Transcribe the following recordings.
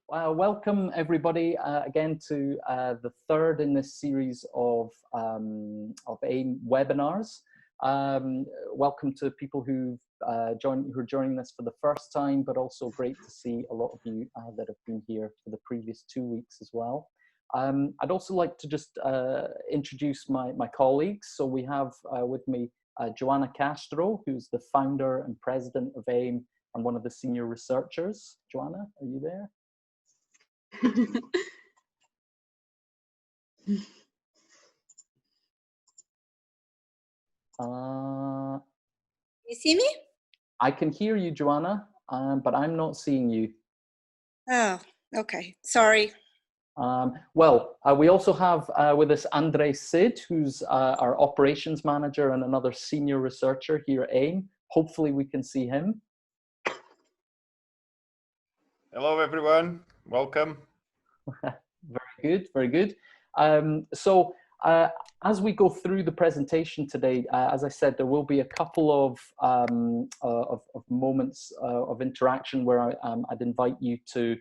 Welcome everybody again to the third in this series of AIMM webinars. Welcome to people who are joining us for the first time, but also great to see a lot of you that have been here for the previous 2 weeks as well. I'd also like to just introduce my colleagues. So we have with me Joanna Castro, who's the founder and president of AIMM and one of the senior researchers. Joanna, are you there? You see me? I can hear you, Joanna, but I'm not seeing you. Oh, okay. Sorry. We also have with us Andre Sid, who's our operations manager and another senior researcher here at AIMM. Hopefully we can see him. Hello, everyone. Welcome. Very good, very good. As we go through the presentation today, as I said, there will be a couple of moments of interaction where I'd invite you to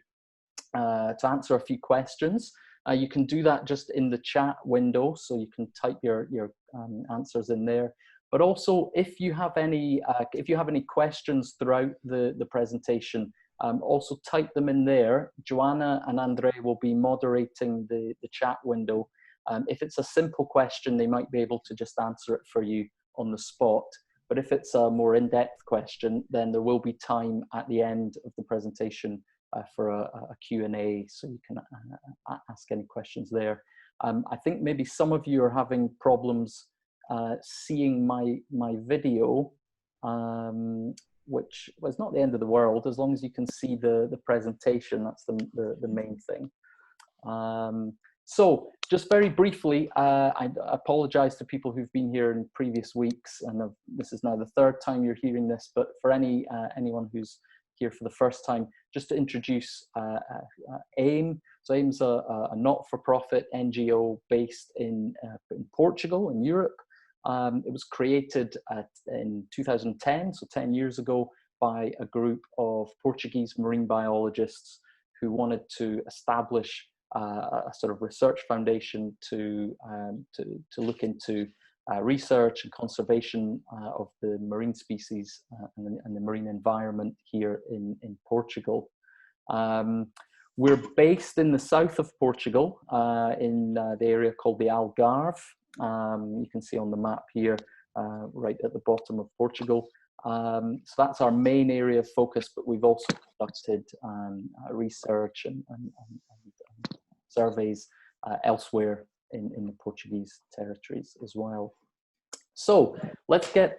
answer a few questions. You can do that just in the chat window, so you can type your answers in there. But also, if you have any questions throughout the presentation, also type them in there. Joanna and Andre will be moderating the chat window. If it's a simple question, they might be able to just answer it for you on the spot. But if it's a more in-depth question, then there will be time at the end of the presentation for a Q&A, so you can ask any questions there. I think maybe some of you are having problems seeing my video, which was not the end of the world. As long as you can see the presentation, that's the main thing. So just very briefly, I apologize to people who've been here in previous weeks, and this is now the third time you're hearing this, but for anyone who's here for the first time, just to introduce AIMM. So AIMM's a not-for-profit NGO based in Portugal, in Europe. It was created in 2010, so 10 years ago, by a group of Portuguese marine biologists who wanted to establish a sort of research foundation to look into research and conservation of the marine species and the marine environment here in Portugal. We're based in the south of Portugal, in the area called the Algarve. You can see on the map here, right at the bottom of Portugal. So that's our main area of focus, but we've also conducted research and surveys elsewhere in the Portuguese territories as well. So let's get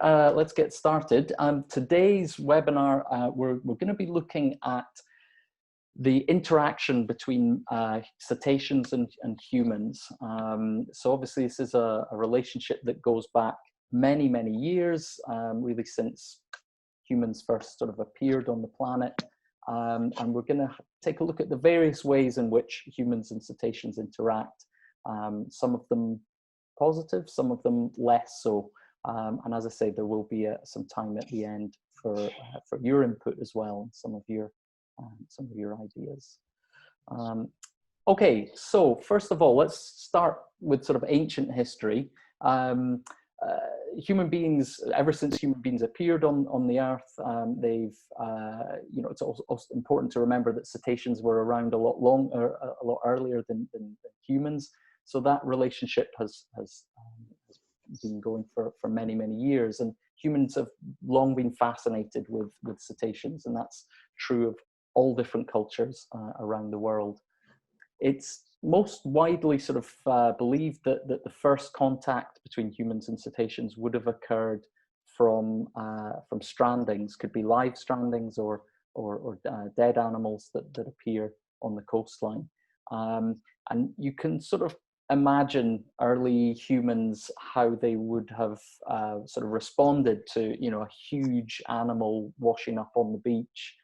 started. Today's webinar, we're going to be looking at the interaction between cetaceans and humans. So obviously this is a relationship that goes back many years, really since humans first sort of appeared on the planet. And we're going to take a look at the various ways in which humans and cetaceans interact. Some of them positive, some of them less so. And as I say, there will be some time at the end for your input as well, and some of your ideas. Okay, so first of all, let's start with sort of ancient history. Human beings, ever since human beings appeared on the earth, they've, it's also important to remember that cetaceans were around a lot earlier than humans. So that relationship has been going for many years, and humans have long been fascinated with cetaceans, and that's true of all different cultures around the world. It's most widely sort of believed that the first contact between humans and cetaceans would have occurred from strandings, could be live strandings or dead animals that appear on the coastline. And you can sort of imagine early humans, how they would have sort of responded to, a huge animal washing up on the beach,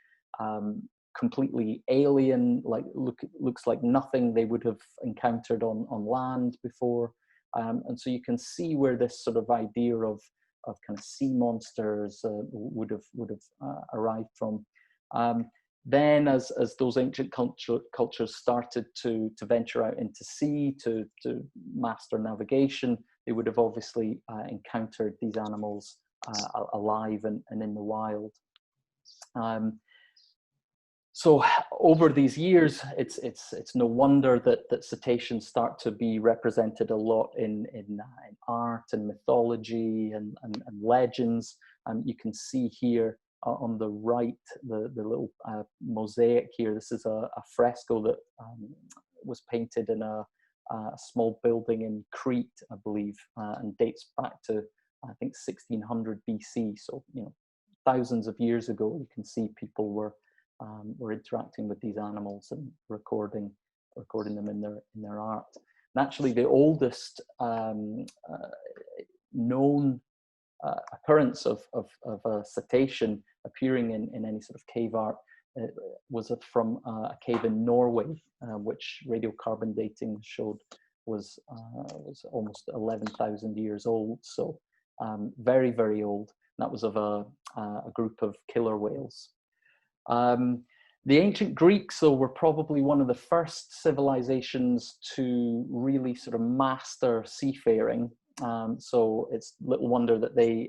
completely alien, looks like nothing they would have encountered on land before. And so you can see where this sort of idea of kind of sea monsters would have arrived from. Then as those ancient cultures started to venture out into sea to master navigation, they would have obviously encountered these animals alive and in the wild. So over these years, it's no wonder that cetaceans start to be represented a lot in art and mythology and legends. You can see here on the right the little mosaic here. This is a fresco that was painted in a small building in Crete, I believe, and dates back to, I think, 1600 BC. So, you know, thousands of years ago, you can see people were interacting with these animals and recording them in their art. And actually, the oldest known occurrence of a cetacean appearing in any sort of cave art was from a cave in Norway, which radiocarbon dating showed was almost 11,000 years old. So very, very old. And that was of a group of killer whales. The ancient Greeks, though, were probably one of the first civilizations to really sort of master seafaring. So it's little wonder that they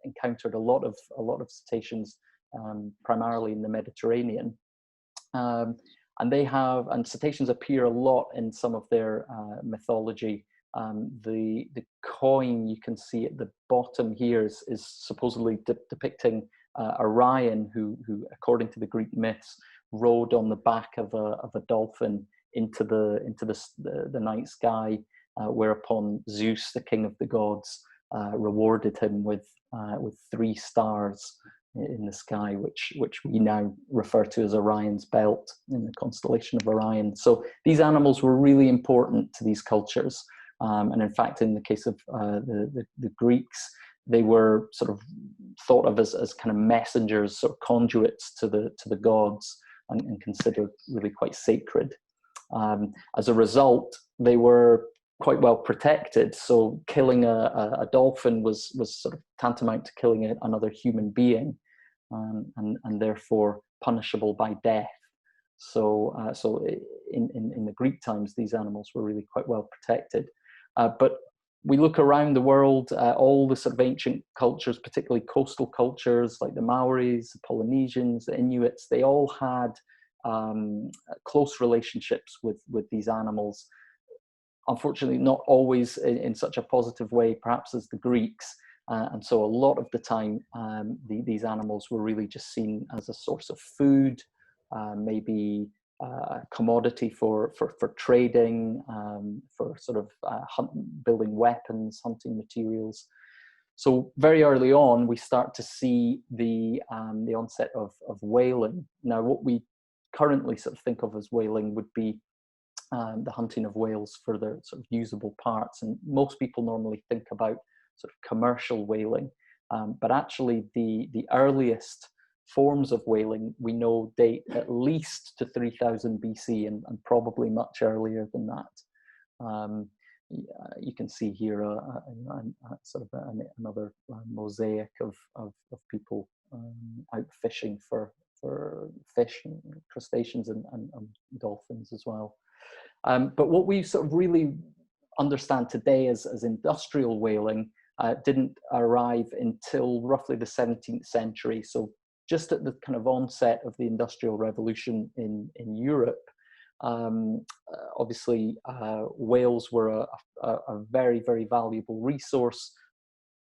encountered a lot of cetaceans, primarily in the Mediterranean. And cetaceans appear a lot in some of their mythology. The coin you can see at the bottom here is supposedly depicting Orion, who according to the Greek myths rode on the back of a dolphin into the night sky, whereupon Zeus, the king of the gods, rewarded him with 3 stars in the sky, which we now refer to as Orion's belt in the constellation of Orion. So these animals were really important to these cultures, and in fact, in the case of the Greeks, they were sort of thought of as kind of messengers or conduits to the gods, and considered really quite sacred. As a result, they were quite well protected. So killing a dolphin was sort of tantamount to killing another human being, and therefore punishable by death. So in the Greek times, these animals were really quite well protected. But we look around the world, all the sort of ancient cultures, particularly coastal cultures like the Maoris, the Polynesians, the Inuits, they all had close relationships with these animals. Unfortunately, not always in such a positive way, perhaps as the Greeks. And so a lot of the time, these animals were really just seen as a source of food, maybe a commodity for trading, for sort of building weapons, hunting materials. So very early on, we start to see the onset of whaling. Now, what we currently sort of think of as whaling would be the hunting of whales for their sort of usable parts, and most people normally think about sort of commercial whaling, but actually the earliest forms of whaling we know date at least to 3000 BC and probably much earlier than that. You can see here sort of another mosaic of people out fishing for fish and crustaceans and dolphins as well. But what we sort of really understand today as industrial whaling didn't arrive until roughly the 17th century. So just at the kind of onset of the Industrial Revolution in Europe, obviously whales were a very, very valuable resource,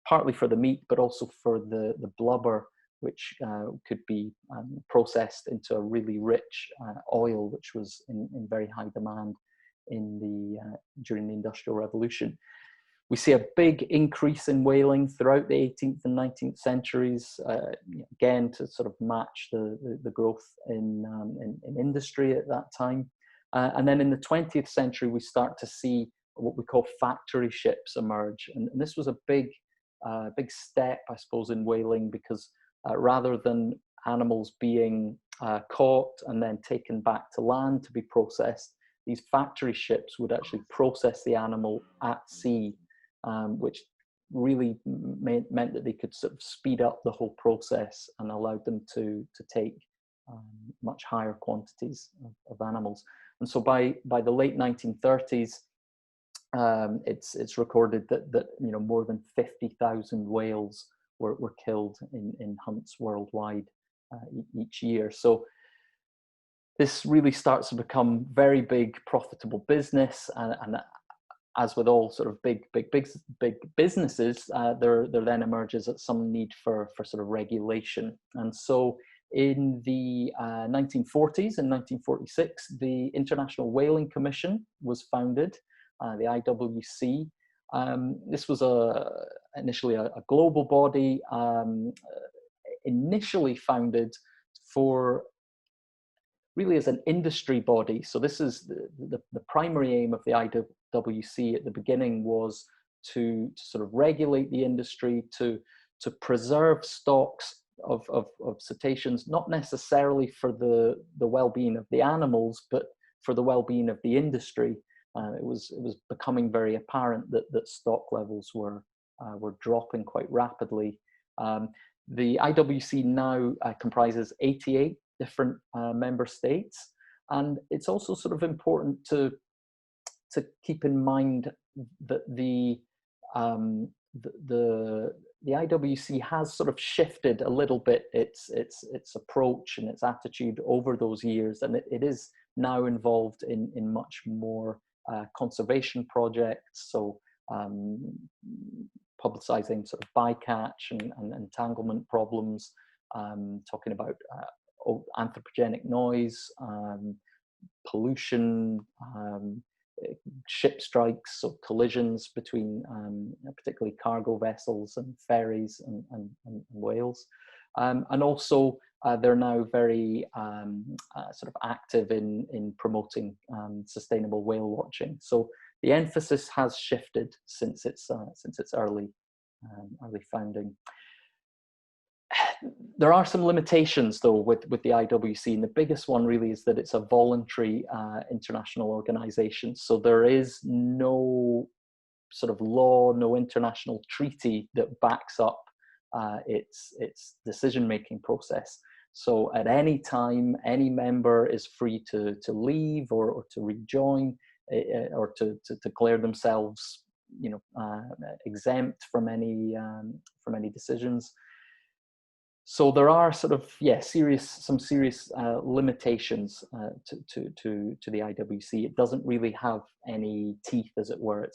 partly for the meat, but also for the blubber, which could be processed into a really rich oil, which was in very high demand during the Industrial Revolution. We see a big increase in whaling throughout the 18th and 19th centuries, again to sort of match the growth in industry at that time. And then in the 20th century, we start to see what we call factory ships emerge. And this was a big step, I suppose, in whaling, because rather than animals being caught and then taken back to land to be processed, these factory ships would actually process the animal at sea, which really meant that they could sort of speed up the whole process and allowed them to take much higher quantities of animals. And so by the late 1930s, it's recorded that more than 50,000 whales were killed in hunts worldwide each year. So this really starts to become very big, profitable business, and as with all sort of big businesses, there then emerges some need for sort of regulation. And so in the 1940s, in 1946, the International Whaling Commission was founded, the IWC. This was initially a global body, initially founded for really as an industry body. So this is the primary aim of the IWC at the beginning, was to sort of regulate the industry, to preserve stocks of cetaceans, not necessarily for the well-being of the animals, but for the well-being of the industry. It was becoming very apparent that stock levels were dropping quite rapidly. The IWC now comprises 88 different member states, and it's also sort of important to keep in mind that the IWC has sort of shifted a little bit its approach and its attitude over those years, and it is now involved in much more conservation projects. So publicizing sort of bycatch and entanglement problems, talking about anthropogenic noise, pollution, ship strikes, so collisions between particularly cargo vessels and ferries and whales. And also they're now very sort of active in promoting sustainable whale watching. So the emphasis has shifted since its early founding. There are some limitations, though, with the IWC, and the biggest one really is that it's a voluntary international organization. So there is no sort of law, no international treaty that backs up its decision-making process. So at any time, any member is free to leave or to rejoin, or to declare themselves, exempt from any decisions. So there are sort of some serious limitations to the IWC. It doesn't really have any teeth, as it were.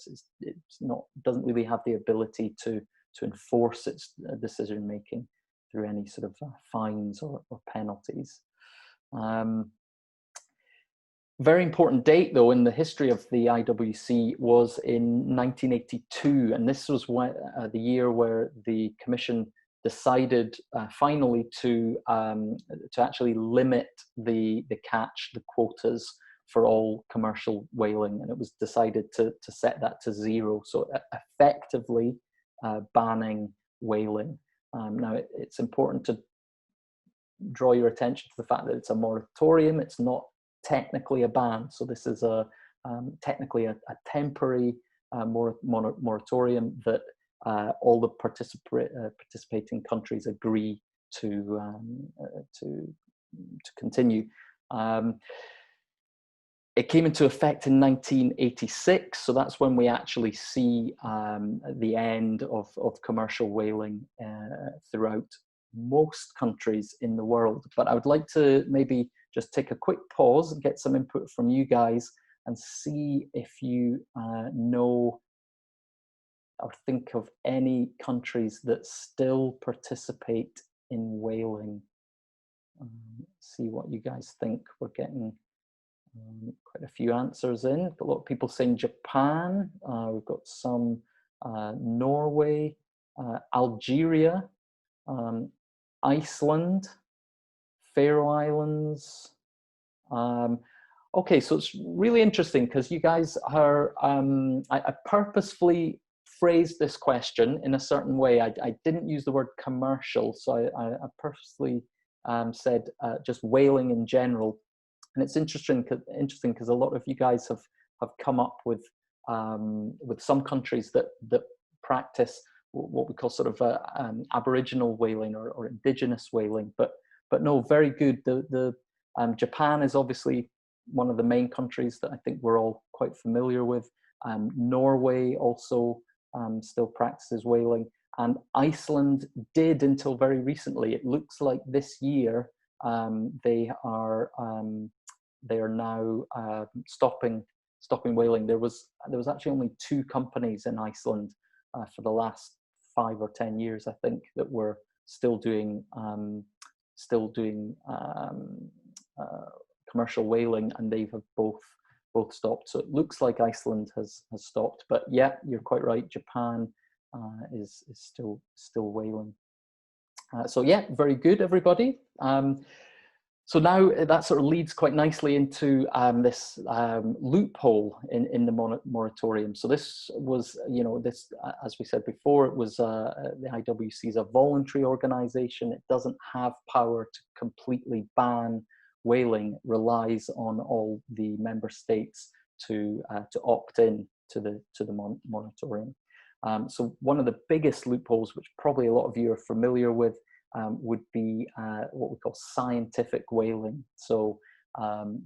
Doesn't really have the ability to enforce its decision making through any sort of fines or penalties. Very important date, though, in the history of the IWC was in 1982, and this was the year where the Commission decided finally to actually limit the catch, the quotas for all commercial whaling, and it was decided to set that to 0, so effectively banning whaling. Now it's important to draw your attention to the fact that it's a moratorium. It's not technically a ban, so this is technically a temporary moratorium that all the participating countries agree to continue. It came into effect in 1986, so that's when we actually see the end of commercial whaling throughout most countries in the world. But I would like to maybe just take a quick pause and get some input from you guys and see if you know or think of any countries that still participate in whaling. See what you guys think. We're getting quite a few answers in. A lot of people saying Japan. We've got some Norway, Algeria, Iceland, Faroe Islands. Okay, so it's really interesting because you guys are, I purposefully phrased this question in a certain way. I didn't use the word commercial, so I purposely said just whaling in general. And it's interesting because a lot of you guys have come up with some countries that practice what we call sort of Aboriginal whaling or indigenous whaling, but but no, very good. Japan is obviously one of the main countries that I think we're all quite familiar with. Norway also still practices whaling, and Iceland did until very recently. It looks like this year they are now stopping whaling. There was actually only 2 companies in Iceland for the last 5 or 10 years, I think, that were still doing commercial whaling, and they have both stopped. So it looks like Iceland has stopped, but yeah, you're quite right. Japan is still whaling. So yeah, very good, everybody. So now that sort of leads quite nicely into this loophole in the moratorium. So this was, as we said before, it was the IWC is a voluntary organization. It doesn't have power to completely ban whaling. It relies on all the member states to opt in to the moratorium. So one of the biggest loopholes, which probably a lot of you are familiar with, would be what we call scientific whaling. So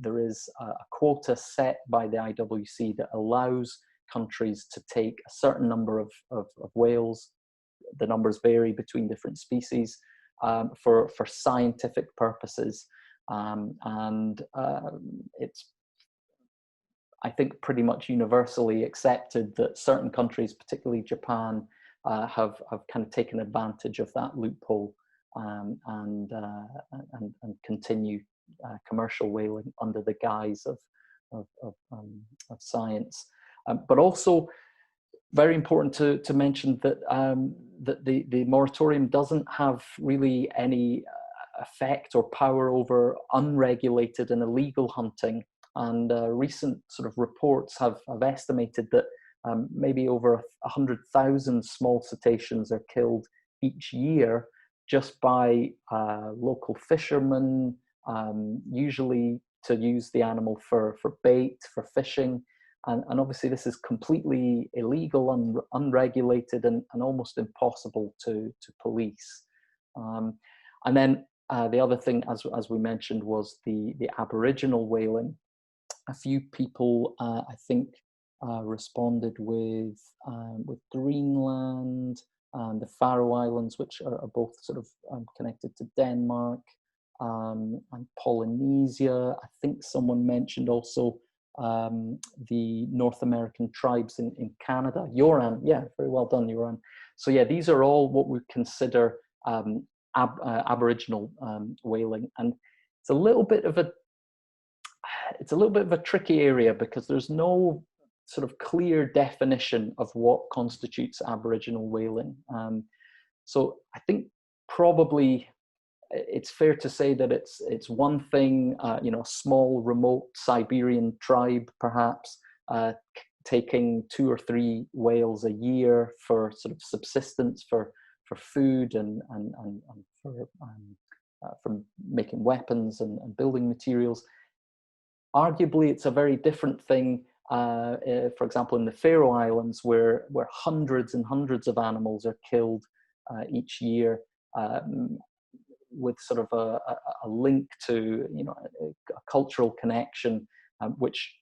there is a quota set by the IWC that allows countries to take a certain number of whales. The numbers vary between different species for scientific purposes. It's, I think, pretty much universally accepted that certain countries, particularly Japan, have kind of taken advantage of that loophole and continue commercial whaling under the guise of science. But also, very important to mention that that the moratorium doesn't have really any effect or power over unregulated and illegal hunting. And recent sort of reports have estimated that maybe over 100,000 small cetaceans are killed each year just by local fishermen, usually to use the animal for bait, for fishing. And obviously this is completely illegal, unregulated, and almost impossible to police. And then the other thing, as we mentioned, was the Aboriginal whaling. A few people, I think, responded with Greenland and the Faroe Islands, which are both sort of connected to Denmark, and Polynesia. I think someone mentioned also the North American tribes in Canada. Joran, yeah, very well done, Joran. So yeah, these are all what we consider Aboriginal whaling, and it's a little bit of a tricky area because there's no sort of clear definition of what constitutes Aboriginal whaling. So I think probably it's fair to say that it's one thing, a small remote Siberian tribe perhaps taking 2 or 3 whales a year for sort of subsistence, for food and for making weapons and building materials. Arguably, it's a very different thing, for example, in the Faroe Islands, where hundreds and hundreds of animals are killed each year, with sort of a link to a cultural connection, which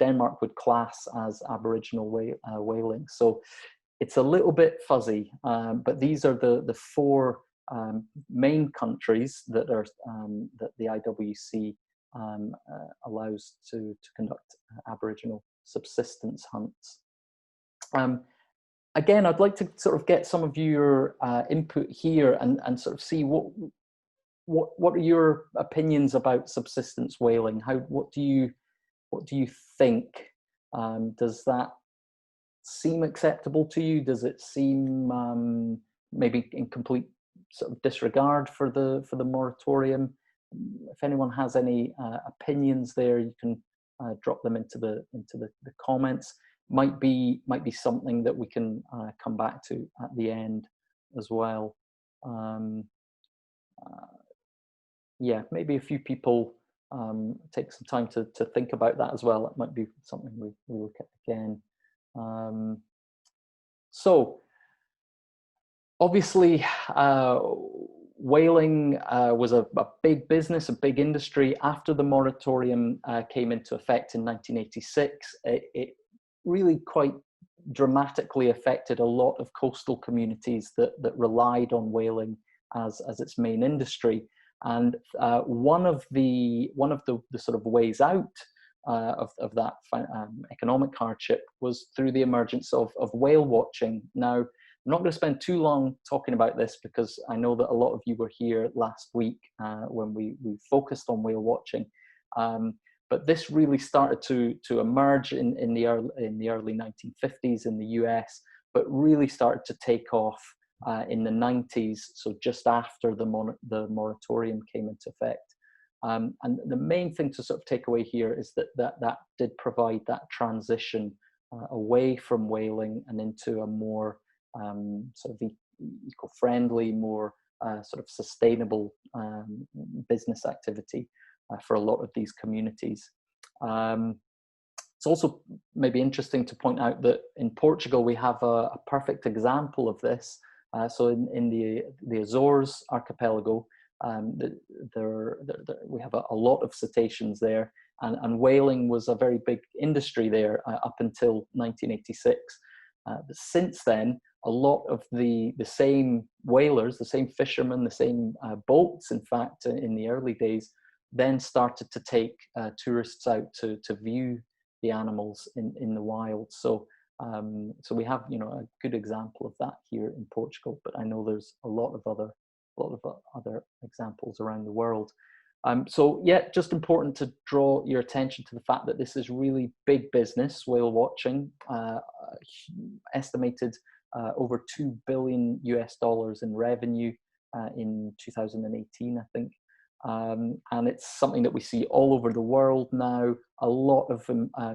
Denmark would class as Aboriginal whaling. So it's a little bit fuzzy, but these are the 4 main countries that are that the IWC allows to conduct Aboriginal subsistence hunts. Again, I'd like to sort of get some of your input here and sort of see what are your opinions about subsistence whaling? What do you think? Does that seem acceptable to you? Does it seem maybe in complete sort of disregard for the moratorium? If anyone has any opinions there, you can drop them into the comments. Might be something that we can come back to at the end as well. Yeah, maybe a few people take some time to think about that as well. It might be something we look at again. So obviously, whaling was a big business, a big industry. After the moratorium came into effect in 1986, it really quite dramatically affected a lot of coastal communities that relied on whaling as its main industry. And one of the sort of ways out of that economic hardship was through the emergence of whale watching. Now, I'm not going to spend too long talking about this because I know that a lot of you were here last week when we focused on whale watching. But this really started to emerge in the early 1950s in the US, but really started to take off in the 90s, so just after the moratorium came into effect. And the main thing to sort of take away here is that did provide that transition away from whaling and into a more sort of eco-friendly, more sort of sustainable business activity for a lot of these communities. It's also maybe interesting to point out that in Portugal we have a perfect example of this. So in the Azores archipelago, we have a lot of cetaceans there, and whaling was a very big industry there up until 1986. But since then, a lot of the same whalers, the same fishermen, the same boats, in fact, in the early days, then started to take tourists out to view the animals in the wild. So we have, you know, a good example of that here in Portugal, but I know there's a lot of other examples around the world. So yeah, just important to draw your attention to the fact that this is really big business, whale watching, estimated over $2 billion in revenue in 2018, I think. And it's something that we see all over the world now, a lot of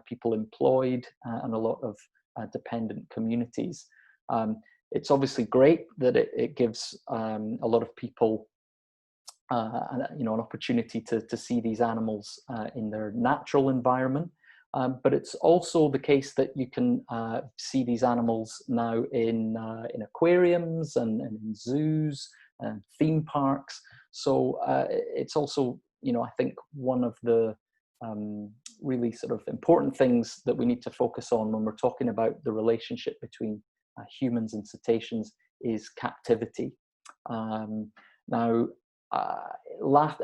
people employed and a lot of dependent communities. It's obviously great that it gives a lot of people an opportunity to see these animals in their natural environment. But it's also the case that you can see these animals now in aquariums and in zoos and theme parks. So it's also, you know, I think one of the really sort of important things that we need to focus on when we're talking about the relationship between humans and cetaceans is captivity. Now,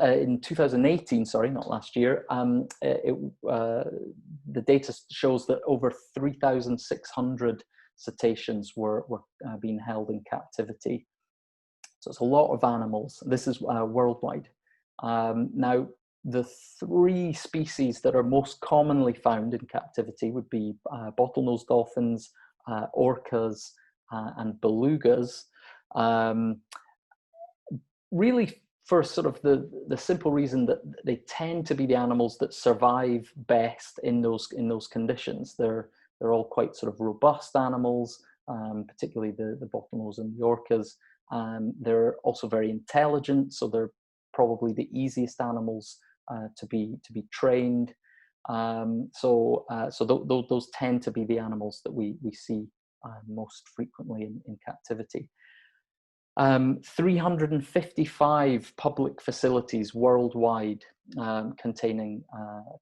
in 2018, sorry, not last year, the data shows that over 3,600 cetaceans were being held in captivity. So it's a lot of animals. This is worldwide. Now, the three species that are most commonly found in captivity would be bottlenose dolphins, orcas, and belugas. Really, for sort of the simple reason that they tend to be the animals that survive best in those conditions. They're all quite sort of robust animals, particularly the bottlenose and the orcas. They're also very intelligent, so they're probably the easiest animals to be trained. So those tend to be the animals that we see most frequently in captivity. 355 public facilities worldwide containing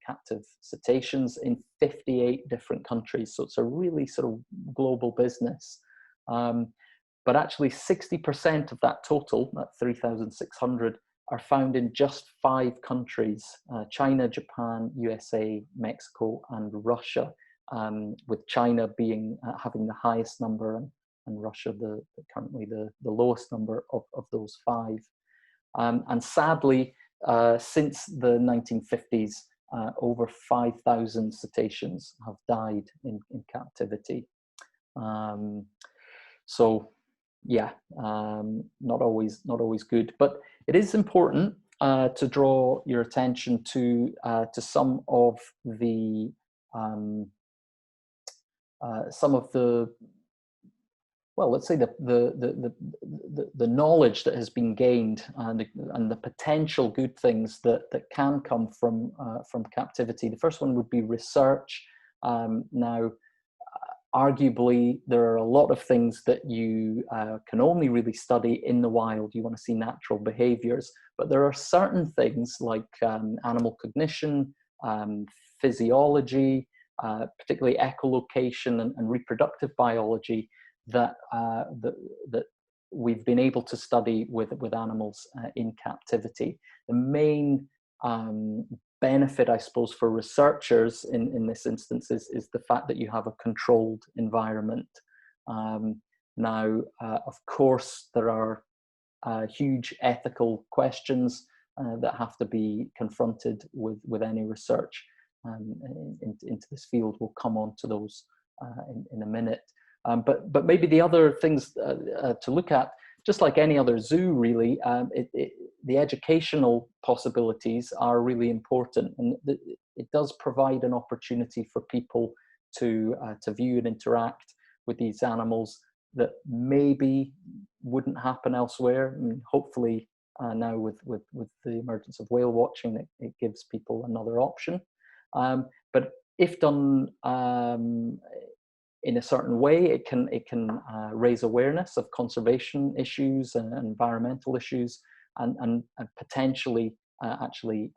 captive cetaceans in 58 different countries. So it's a really sort of global business. But actually 60% of that total, that 3,600, are found in just 5 countries, China, Japan, USA, Mexico, and Russia, with China having the highest number and Russia currently the lowest number of those 5. And sadly, since the 1950s, over 5,000 cetaceans have died in captivity. So yeah, not always good, but it is important to draw your attention to some of the well, let's say the knowledge that has been gained and the potential good things that can come from captivity. The first one would be research. Now, arguably, there are a lot of things that you can only really study in the wild. You want to see natural behaviors, but there are certain things like animal cognition, physiology, particularly echolocation and reproductive biology that we've been able to study with animals in captivity. The main benefit, I suppose, for researchers in this instance is the fact that you have a controlled environment. Now, of course, there are huge ethical questions that have to be confronted with any research into this field. We'll come on to those in a minute. But maybe the other things to look at, just like any other zoo, really, the educational possibilities are really important, and it does provide an opportunity for people to view and interact with these animals that maybe wouldn't happen elsewhere. I mean, hopefully, now with the emergence of whale watching, it gives people another option. But if done in a certain way, it can raise awareness of conservation issues and environmental issues, and potentially actually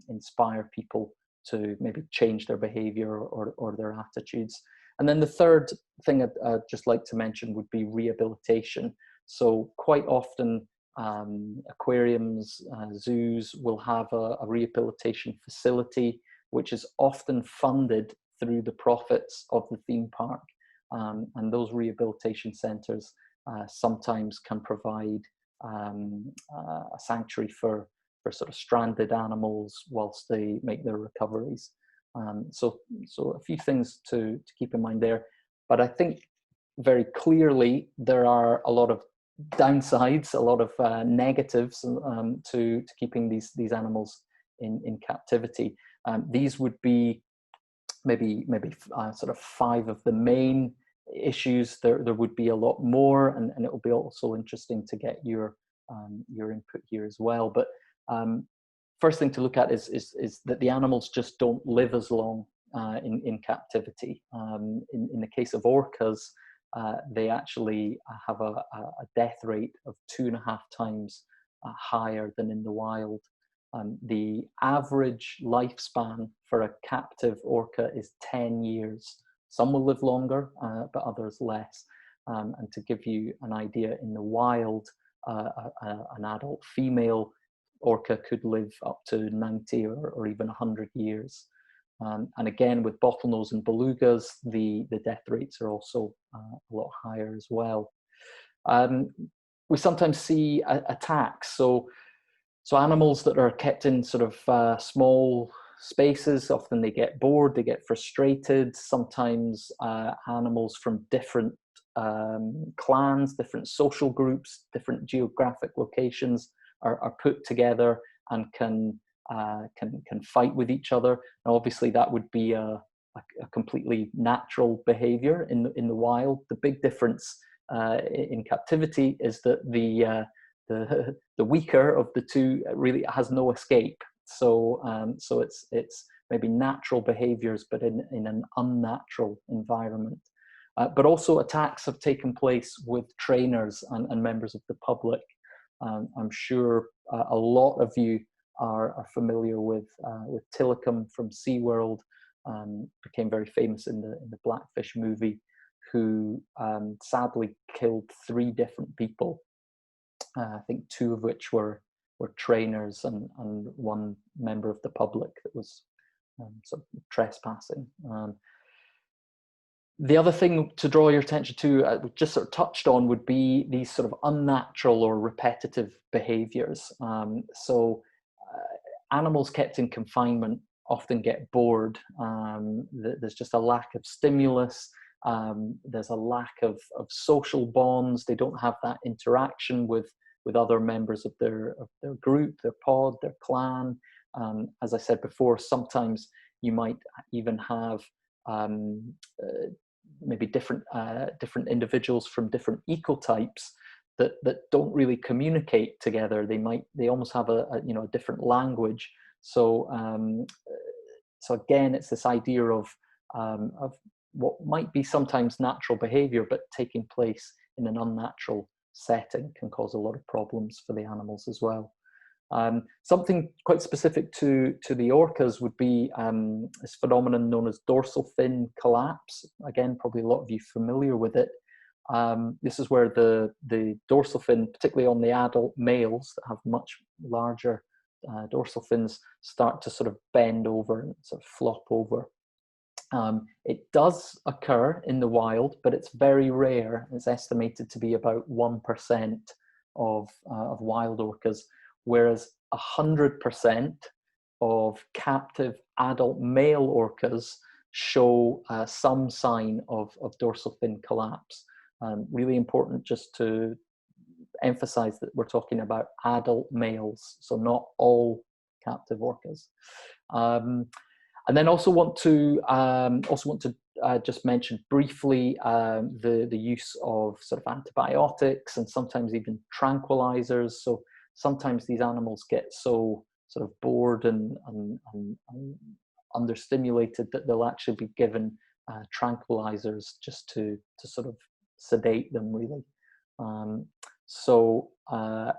inspire people to maybe change their behavior or their attitudes. And then the third thing I'd just like to mention would be rehabilitation. So quite often aquariums, zoos will have a rehabilitation facility, which is often funded through the profits of the theme park. And those rehabilitation centres sometimes can provide a sanctuary for sort of stranded animals whilst they make their recoveries. So a few things to keep in mind there. But I think very clearly there are a lot of downsides, a lot of negatives to keeping these animals in captivity. These would be maybe sort of 5 of the main issues. There would be a lot more, and it will be also interesting to get your input here as well. But first thing to look at is that the animals just don't live as long in captivity. In the case of orcas, they actually have a death rate of 2.5 times higher than in the wild. The average lifespan for a captive orca is 10 years. Some will live longer, but others less. And to give you an idea, in the wild, an adult female orca could live up to 90 or even 100 years. And again, with bottlenose and belugas, the death rates are also a lot higher as well. We sometimes see attacks. So animals that are kept in sort of small spaces, often they get bored, they get frustrated. Sometimes animals from different clans, different social groups, different geographic locations are put together and can fight with each other. Now, obviously, that would be a completely natural behavior in the wild. The big difference in captivity is that the weaker of the two really has no escape. So it's maybe natural behaviors, but in an unnatural environment. But also attacks have taken place with trainers and members of the public. I'm sure a lot of you are familiar with Tilikum from SeaWorld. Became very famous in the Blackfish movie, who sadly killed 3 different people. I think 2 of which were trainers and 1 member of the public that was sort of trespassing. The other thing to draw your attention to, we just sort of touched on, would be these sort of unnatural or repetitive behaviors. Animals kept in confinement often get bored. There's just a lack of stimulus. There's a lack of social bonds. They don't have that interaction with other members of their group, their pod, their clan. As I said before, sometimes you might even have maybe different individuals from different ecotypes that don't really communicate together. They almost have a different language. So again, it's this idea of what might be sometimes natural behavior, but taking place in an unnatural setting can cause a lot of problems for the animals as well. Something quite specific to the orcas would be this phenomenon known as dorsal fin collapse. Again, probably a lot of you familiar with it. This is where the dorsal fin, particularly on the adult males that have much larger dorsal fins, start to sort of bend over and sort of flop over. It does occur in the wild, but it's very rare. It's estimated to be about 1% of wild orcas, whereas 100% of captive adult male orcas show some sign of dorsal fin collapse. Really important just to emphasize that we're talking about adult males, so not all captive orcas. And then also want to just mention briefly the use of sort of antibiotics and sometimes even tranquilizers. So sometimes these animals get so sort of bored and understimulated that they'll actually be given tranquilizers just to sort of sedate them, really.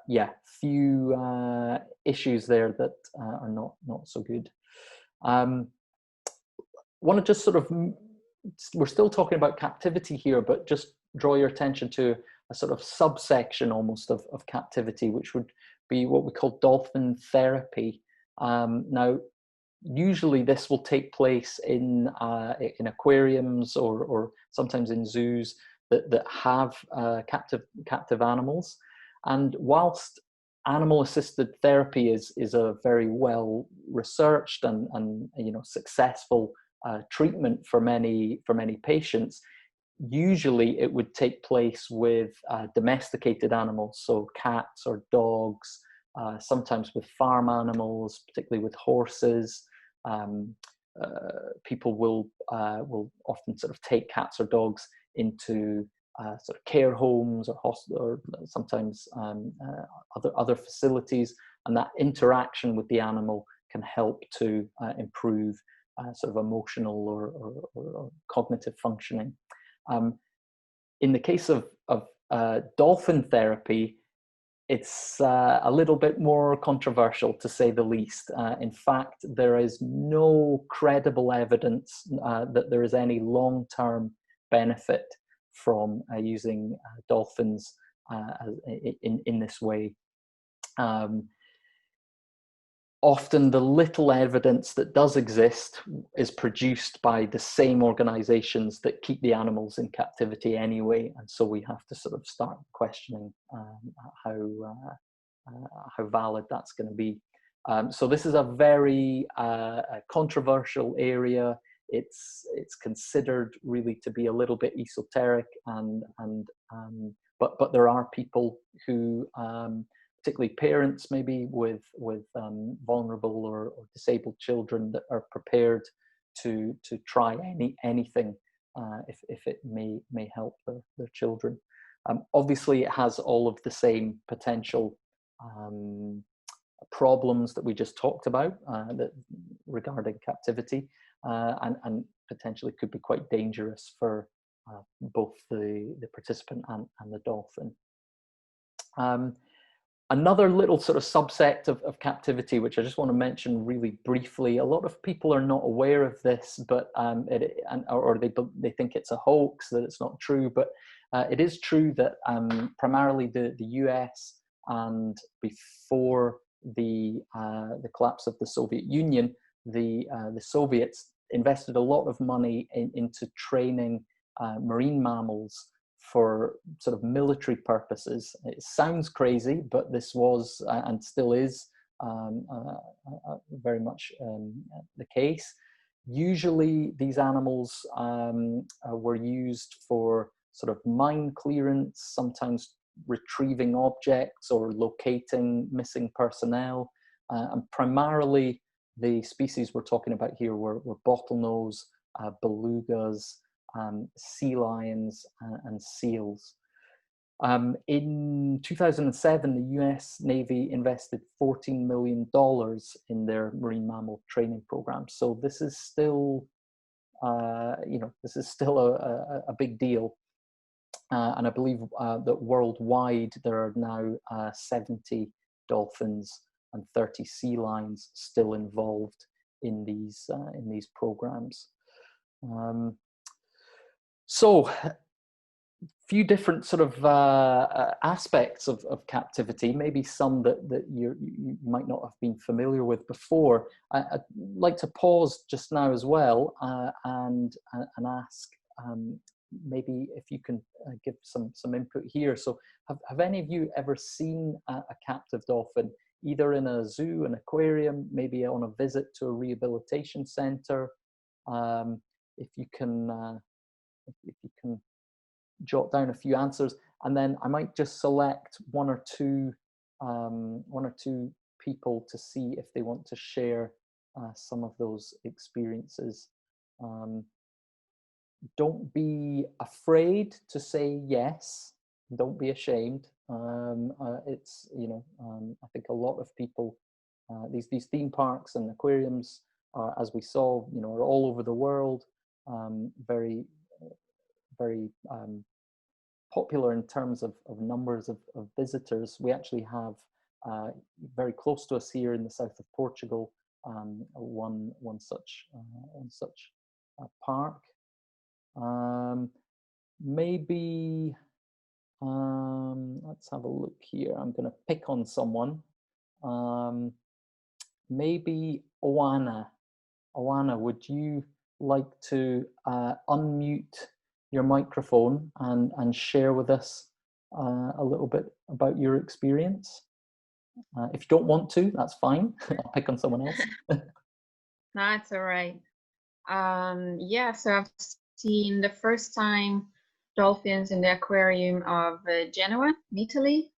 Yeah, few issues there that are not so good. Want to just sort of, we're still talking about captivity here, but just draw your attention to a sort of subsection almost of captivity, which would be what we call dolphin therapy. Now, usually this will take place in aquariums or sometimes in zoos that have captive animals. And whilst animal-assisted therapy is a very well researched and successful treatment for many patients, usually it would take place with domesticated animals, so cats or dogs, sometimes with farm animals, particularly with horses. People will often sort of take cats or dogs into sort of care homes or sometimes other facilities, and that interaction with the animal can help to improve sort of emotional or cognitive functioning. In the case of dolphin therapy, it's a little bit more controversial, to say the least. In fact, there is no credible evidence that there is any long-term benefit from using dolphins in this way. Often the little evidence that does exist is produced by the same organizations that keep the animals in captivity anyway, and so we have to sort of start questioning how valid that's going to be. So this is a very controversial area. It's considered really to be a little bit esoteric, but there are people who, particularly parents maybe with vulnerable or disabled children, that are prepared to try anything if it may help their children. Obviously, it has all of the same potential problems that we just talked about regarding captivity, and potentially could be quite dangerous for both the participant and the dolphin. Another little sort of subsect of captivity, which I just want to mention really briefly. A lot of people are not aware of this, but or they think it's a hoax, that it's not true. But it is true that primarily the US, and before the collapse of the Soviet Union, the Soviets invested a lot of money into training marine mammals for sort of military purposes. It sounds crazy, but this was and still is very much the case. Usually these animals were used for sort of mine clearance, sometimes retrieving objects or locating missing personnel. And primarily the species we're talking about here were bottlenose, belugas, sea lions, and seals. In 2007, the US Navy invested $14 million in their marine mammal training program. So this is still this is still a big deal. And I believe that worldwide there are now 70 dolphins and 30 sea lions still involved in these programs. So, few different sort of aspects of captivity, maybe some that you might not have been familiar with before. I'd like to pause just now as well and ask maybe if you can give some input here. So have any of you ever seen a captive dolphin, either in a zoo, an aquarium, maybe on a visit to a rehabilitation center? If you can jot down a few answers, and then I might just select one or two people to see if they want to share some of those experiences. Don't be afraid to say yes. Don't be ashamed. It's I think a lot of people, these theme parks and aquariums, as we saw, are all over the world. Very popular in terms of numbers of visitors. We actually have very close to us here in the south of Portugal one such park. Maybe let's have a look here. I'm going to pick on someone. Maybe Oana, would you like to unmute your microphone and share with us a little bit about your experience? If you don't want to, that's fine. I'll pick on someone else. No, it's all right. Yeah, so I've seen the first time dolphins in the aquarium of Genoa, in Italy.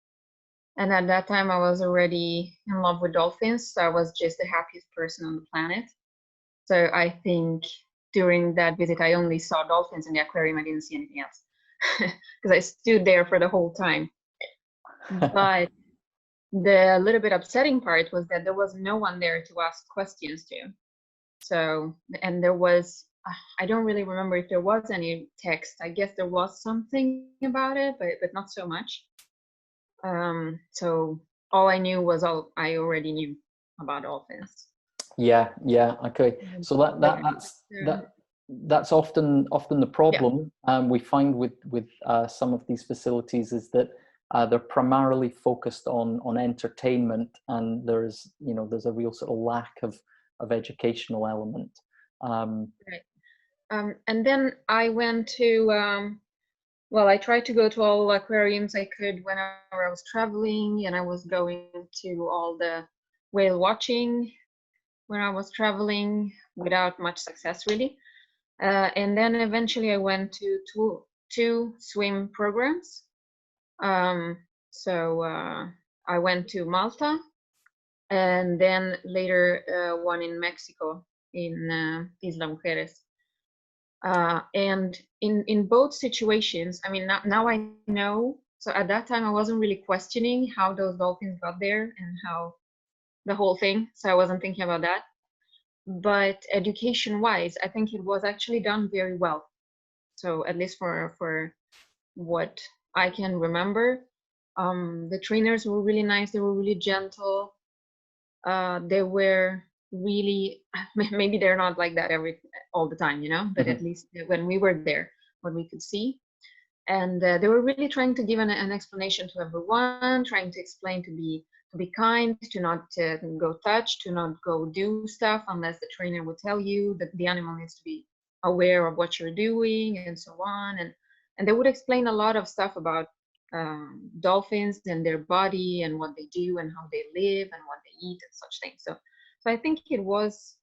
And at that time I was already in love with dolphins. So I was just the happiest person on the planet. So I think during that visit, I only saw dolphins in the aquarium. I didn't see anything else because I stood there for the whole time. But the little bit upsetting part was that there was no one there to ask questions to. So, and there was, I don't really remember if there was any text. I guess there was something about it, but not so much. So all I knew was all I already knew about dolphins. Yeah, okay. So that's often the problem we find with some of these facilities, is that they're primarily focused on entertainment, and there's a real sort of lack of educational element. Right. And then I went to well, I tried to go to all aquariums I could whenever I was traveling, and I was going to all the whale watching when I was traveling without much success, really. And then eventually I went to two swim programs. So I went to Malta, and then later one in Mexico, in Isla Mujeres. And in both situations, I mean, now I know. So at that time, I wasn't really questioning how those dolphins got there and how the whole thing. So I wasn't thinking about that. But education-wise, I think it was actually done very well. So at least for what I can remember, the trainers were really nice. They were really gentle. They were really, maybe they're not like that all the time, but at least when we were there, what we could see. And they were really trying to give an explanation to everyone, trying to explain to be kind, to not go touch, to not go do stuff unless the trainer would tell you that the animal needs to be aware of what you're doing, and so on. And they would explain a lot of stuff about dolphins and their body and what they do and how they live and what they eat and such things. So I think it was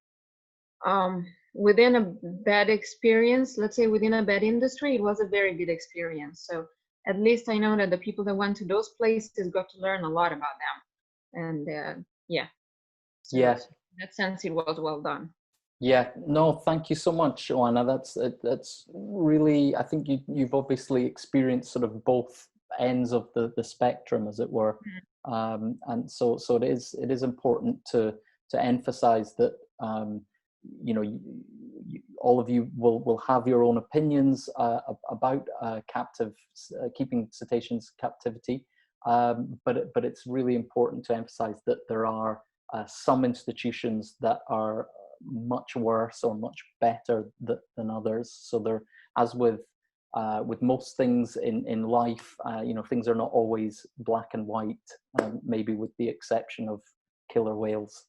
within a bad experience, let's say within a bad industry, it was a very good experience. So at least I know that the people that went to those places got to learn a lot about them. And yeah. So in that sense, it was well done. Yeah, no, thank you so much, Joanna. That's really, I think you've obviously experienced sort of both ends of the spectrum, as it were. And so it is important to emphasize that all of you will have your own opinions about keeping cetaceans captivity, but it's really important to emphasize that there are some institutions that are much worse or much better than others. So there, as with most things in life, you know, things are not always black and white, maybe with the exception of killer whales.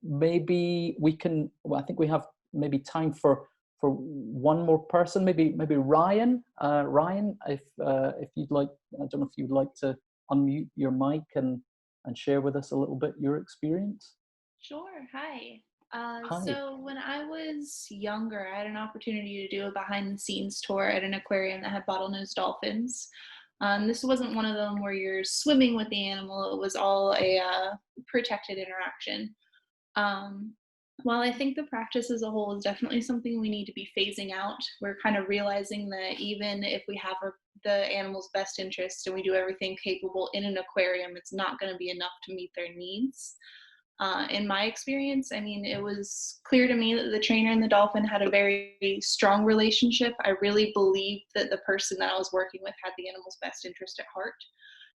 Maybe we can, well, I think we have maybe time for one more person, maybe Ryan. Ryan, if you'd like, I don't know if you'd like to unmute your mic and share with us a little bit your experience. Sure. Hi. Hi. So when I was younger, I had an opportunity to do a behind-the-scenes tour at an aquarium that had bottlenose dolphins. This wasn't one of them where you're swimming with the animal. It was all a protected interaction. While I think the practice as a whole is definitely something we need to be phasing out, we're kind of realizing that even if we have the animal's best interest and we do everything capable in an aquarium, it's not going to be enough to meet their needs. In my experience, I mean, it was clear to me that the trainer and the dolphin had a very strong relationship. I really believed that the person that I was working with had the animal's best interest at heart.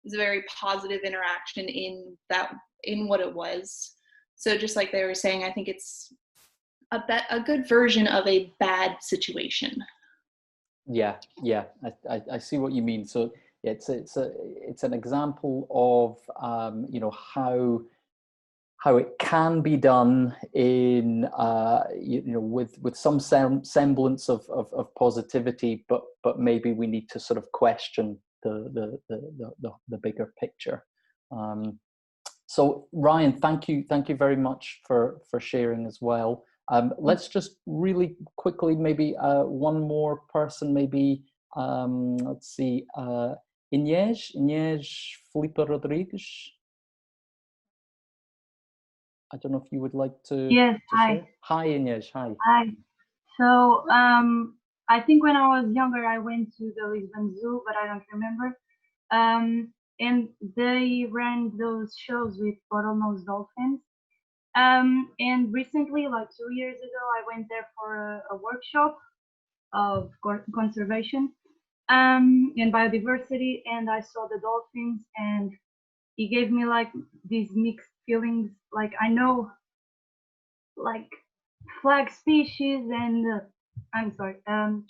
It was a very positive interaction in what it was. So just like they were saying, I think it's a good version of a bad situation. Yeah, I see what you mean. So it's an example of you know, how it can be done in you know, with some semblance of positivity, but maybe we need to sort of question the bigger picture. So Ryan, thank you very much for sharing as well. Let's just really quickly, maybe one more person, maybe let's see, Inês Felipe Rodrigues. I don't know if you would like to. Yes, hi. Share. Hi, Inês. Hi. Hi. So I think when I was younger, I went to the Lisbon Zoo, but I don't remember. And they ran those shows with bottlenose dolphins. And recently, like 2 years ago, I went there for a workshop of conservation and biodiversity, and I saw the dolphins, and it gave me like these mixed feelings. Like, I know like flag species, and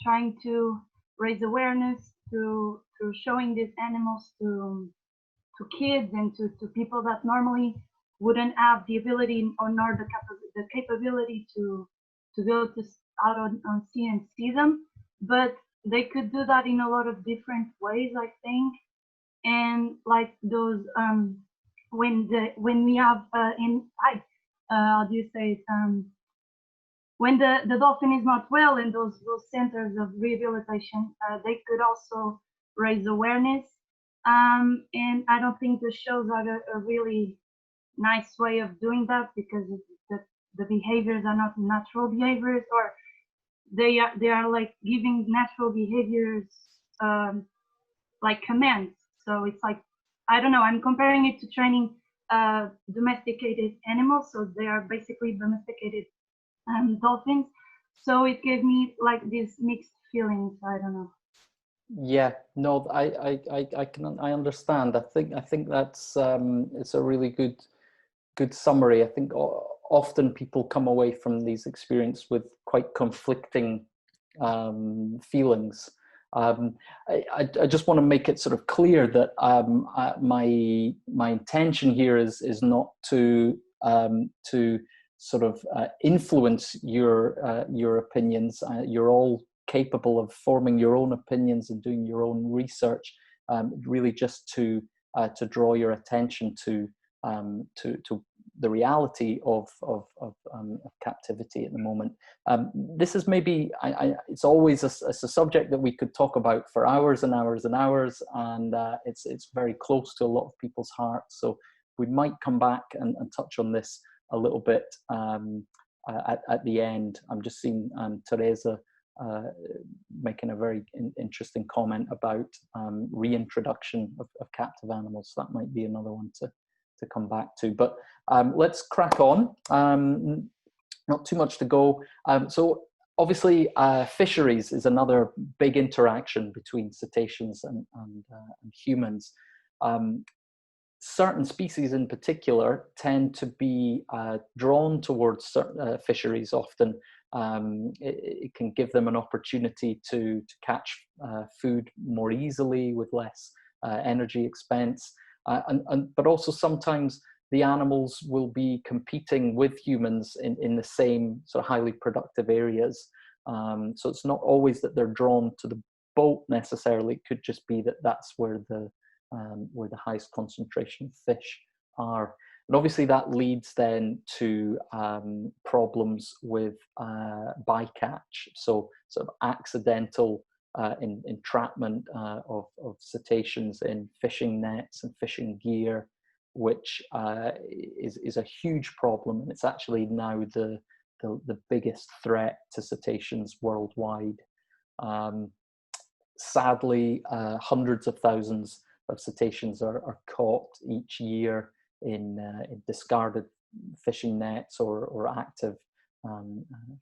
trying to raise awareness through showing these animals to kids and to people that normally wouldn't have the ability or nor the capability to go out on sea and see them, but they could do that in a lot of different ways, I think. And like those when we have how do you say it, when the dolphin is not well in those centers of rehabilitation, they could also raise awareness. And I don't think the shows are a really nice way of doing that, because the behaviors are not natural behaviors, or they are like giving natural behaviors like commands. So it's like, I don't know, I'm comparing it to training domesticated animals. So they are basically domesticated dolphins. So it gave me like these mixed feelings. I don't know. Yeah, no, I understand. I think that's it's a really good summary. I think often people come away from these experiences with quite conflicting feelings. I just want to make it sort of clear that my intention here is not to sort of influence your opinions. You're all capable of forming your own opinions and doing your own research. Really, just to draw your attention to the reality of captivity at the moment. This is maybe it's always a subject that we could talk about for hours and hours and hours, and it's very close to a lot of people's hearts. So we might come back and touch on this a little bit at the end. I'm just seeing Teresa making a very interesting comment about reintroduction of captive animals. So that might be another one to come back to. But let's crack on. not too much to go. So obviously, fisheries is another big interaction between cetaceans and humans. Certain species in particular tend to be drawn towards certain fisheries often. It can give them an opportunity to catch food more easily with less energy expense. But also sometimes the animals will be competing with humans in the same sort of highly productive areas. So it's not always that they're drawn to the boat necessarily. It could just be that that's where the highest concentration of fish are. And obviously that leads then to problems with bycatch, so sort of accidental entrapment of cetaceans in fishing nets and fishing gear, which is a huge problem, and it's actually now the biggest threat to cetaceans worldwide. Sadly, hundreds of thousands of cetaceans are caught each year in discarded fishing nets or active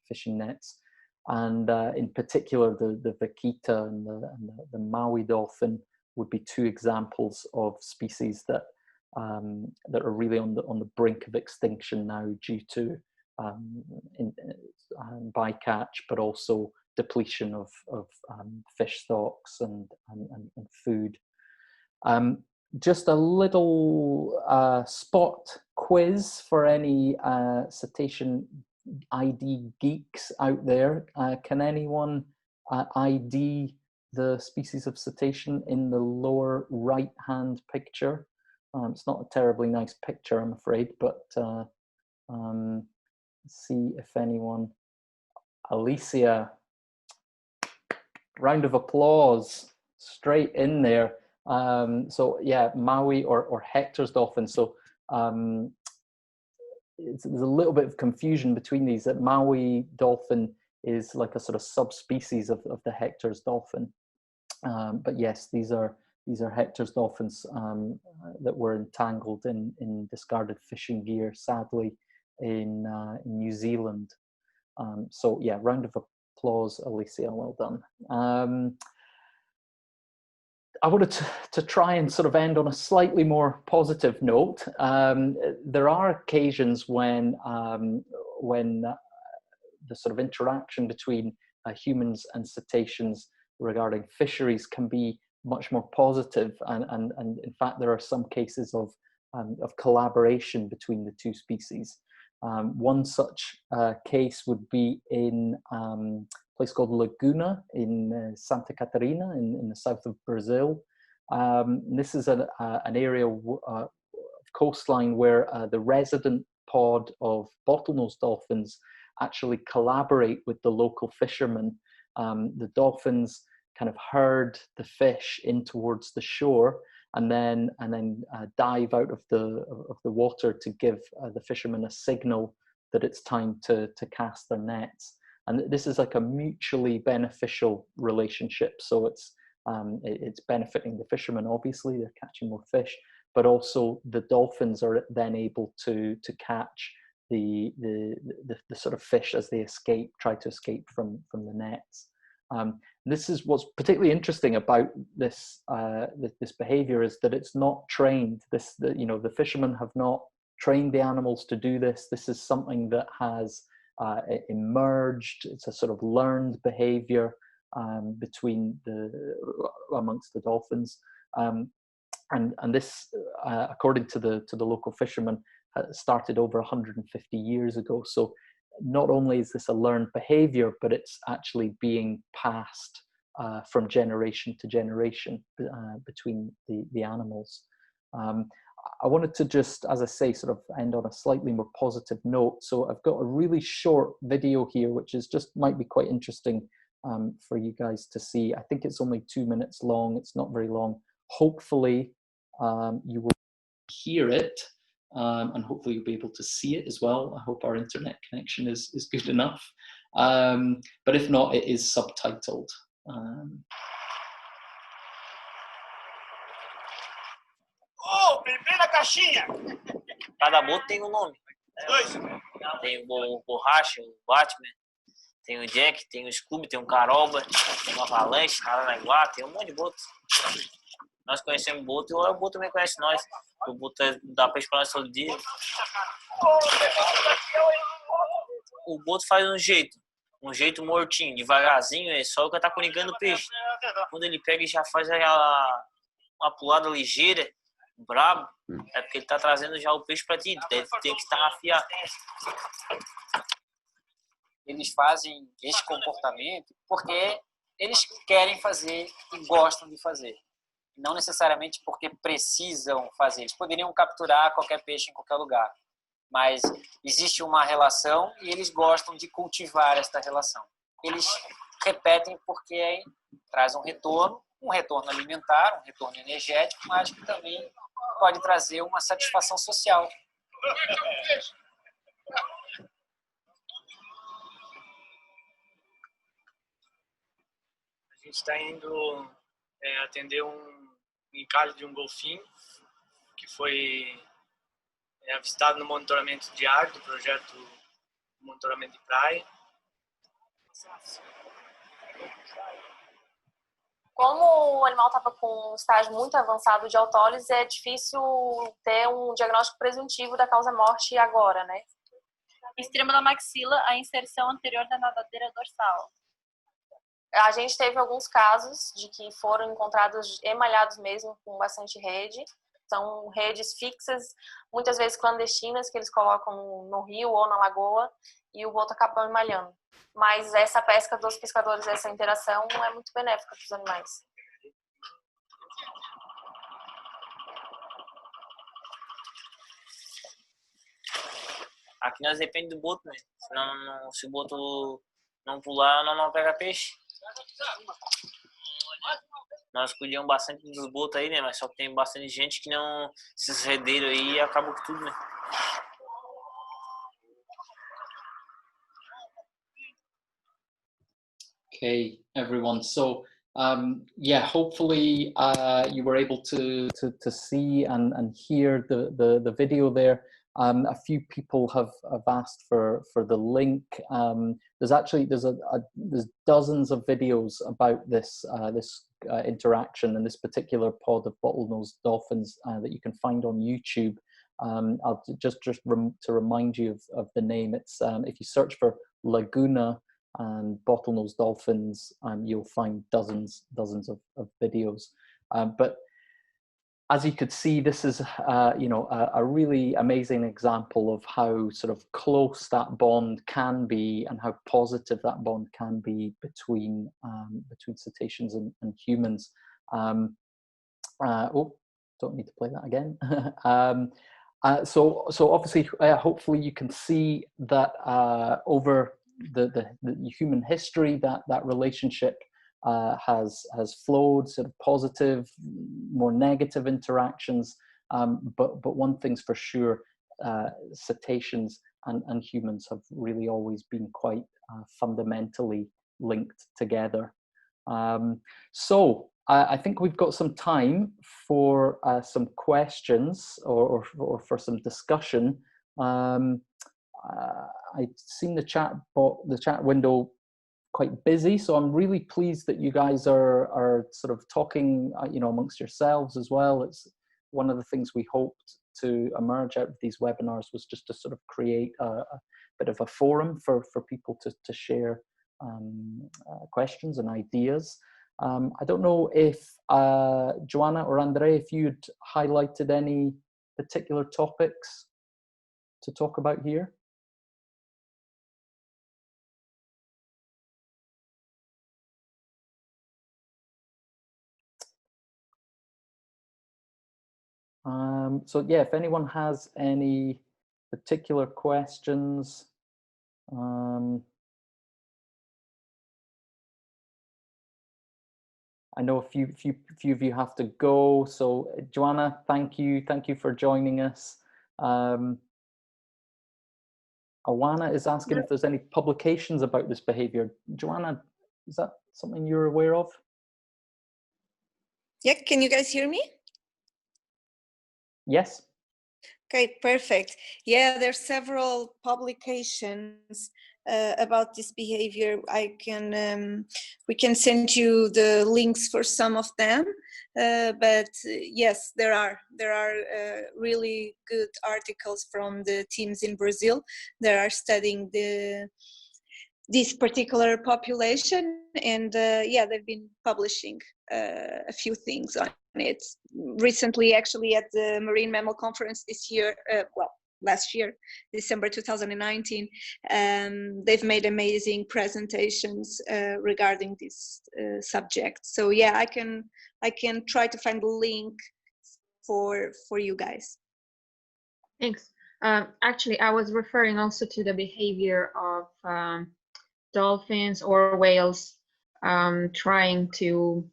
fishing nets, and in particular the vaquita and the Maui dolphin would be two examples of species that are really on the brink of extinction now due to bycatch, but also depletion of fish stocks and food. Just a little spot quiz for any cetacean ID geeks out there. Can anyone ID the species of cetacean in the lower right hand picture? It's not a terribly nice picture, I'm afraid, but let's see if anyone. Alicia, round of applause straight in there. So yeah, Maui or Hector's dolphin. So there's a little bit of confusion between these. That Maui dolphin is like a sort of subspecies of the Hector's dolphin. But yes, these are Hector's dolphins that were entangled in discarded fishing gear, sadly, in New Zealand. So yeah, round of applause, Alicia, well done. I wanted to try and sort of end on a slightly more positive note. There are occasions when the sort of interaction between humans and cetaceans regarding fisheries can be much more positive, and in fact there are some cases of collaboration between the two species. One such case would be in a place called Laguna in Santa Catarina in the south of Brazil. This is an area of coastline where the resident pod of bottlenose dolphins actually collaborate with the local fishermen. The dolphins kind of herd the fish in towards the shore, and then dive out of the water to give the fishermen a signal that it's time to cast their nets. And this is like a mutually beneficial relationship. So it's benefiting the fishermen, obviously, they're catching more fish, but also the dolphins are then able to catch the sort of fish as they try to escape from the nets. This is what's particularly interesting about this this behavior, is that it's not trained. The fishermen have not trained the animals to do this. This is something that has emerged. It's a sort of learned behavior amongst the dolphins, and this, according to the local fishermen, started over 150 years ago. So not only is this a learned behavior, but it's actually being passed from generation to generation between the animals. I wanted to just, as I say, sort of end on a slightly more positive note. So I've got a really short video here, which is might be quite interesting for you guys to see. I think it's only 2 minutes long. It's not very long. Hopefully you will hear it. And hopefully you'll be able to see it as well. I hope our internet connection is good enough. But if not, it is subtitled. Oh, primeira caixinha! Cada boto tem um nome. 2. Tem o Borracha, o Batman, tem o Jack, tem o Scooby, tem o Caroba, tem o Avalanche, Aranaguá, tem um monte de boto. Nós conhecemos o boto e o boto também conhece nós. O boto dá peixe para nós todo dia. O boto faz um jeito mortinho, devagarzinho, é só o que tá conigando o peixe. Quando ele pega e já faz uma pulada ligeira, brabo, é porque ele tá trazendo já o peixe para ti, deve ter que estar afiado. Eles fazem esse comportamento porque eles querem fazer e gostam de fazer. Não necessariamente porque precisam fazer. Eles poderiam capturar qualquer peixe em qualquer lugar. Mas existe uma relação e eles gostam de cultivar esta relação. Eles repetem porque traz um retorno alimentar, um retorno energético, mas que também pode trazer uma satisfação social. A gente está indo atender um encalhe de um golfinho que foi avistado no monitoramento diário do projeto Monitoramento de Praia. Como o animal estava com um estágio muito avançado de autólise, é difícil ter um diagnóstico presuntivo da causa-morte agora, né? Extremo da maxila, a inserção anterior da nadadeira dorsal. A gente teve alguns casos de que foram encontrados emalhados mesmo com bastante rede. São redes fixas, muitas vezes clandestinas, que eles colocam no rio ou na lagoa e o boto acaba emalhando. Mas essa pesca dos pescadores, essa interação é muito benéfica para os animais. Aqui nós dependemos do boto, né? Senão, se o boto não pular, nós não pega peixe. Nós cuidamos bastante dos botos aí, né? Mas só que tem bastante gente que não... Esses redeiros aí acabam com tudo, né? Okay, everyone. So, yeah, hopefully you were able to see and hear the video there. A few people have asked for the link. There's dozens of videos about this interaction and this particular pod of bottlenose dolphins that you can find on YouTube. I'll just to remind you of the name. It's if you search for Laguna and bottlenose dolphins, you'll find dozens of videos. But as you could see, this is a really amazing example of how sort of close that bond can be and how positive that bond can be between cetaceans and humans. Don't need to play that again. So obviously, hopefully you can see that over the human history that relationship has flowed, sort of positive, more negative interactions. But one thing's for sure, cetaceans and humans have really always been quite fundamentally linked together. So I think we've got some time for some questions or for some discussion. I've seen the chat window quite busy, so I'm really pleased that you guys are sort of talking, amongst yourselves as well. It's one of the things we hoped to emerge out of these webinars was just to sort of create a bit of a forum for people to share questions and ideas. I don't know if Joanna or Andre, if you'd highlighted any particular topics to talk about here. So yeah, if anyone has any particular questions, I know a few of you have to go. So Joanna, thank you for joining us. Awana is asking if there's any publications about this behavior. Joanna, is that something you're aware of? Yeah, can you guys hear me? Yes. Okay, perfect. Yeah, there's several publications about this behavior. We can send you the links for some of them. But yes, there are really good articles from the teams in Brazil that are studying this particular population, and yeah, they've been publishing a few things on it recently, actually, at the Marine Mammal Conference this year, last year, December 2019. They've made amazing presentations regarding this subject. So yeah, I can try to find the link for you guys. Thanks. Actually, I was referring also to the behavior of dolphins or whales trying to,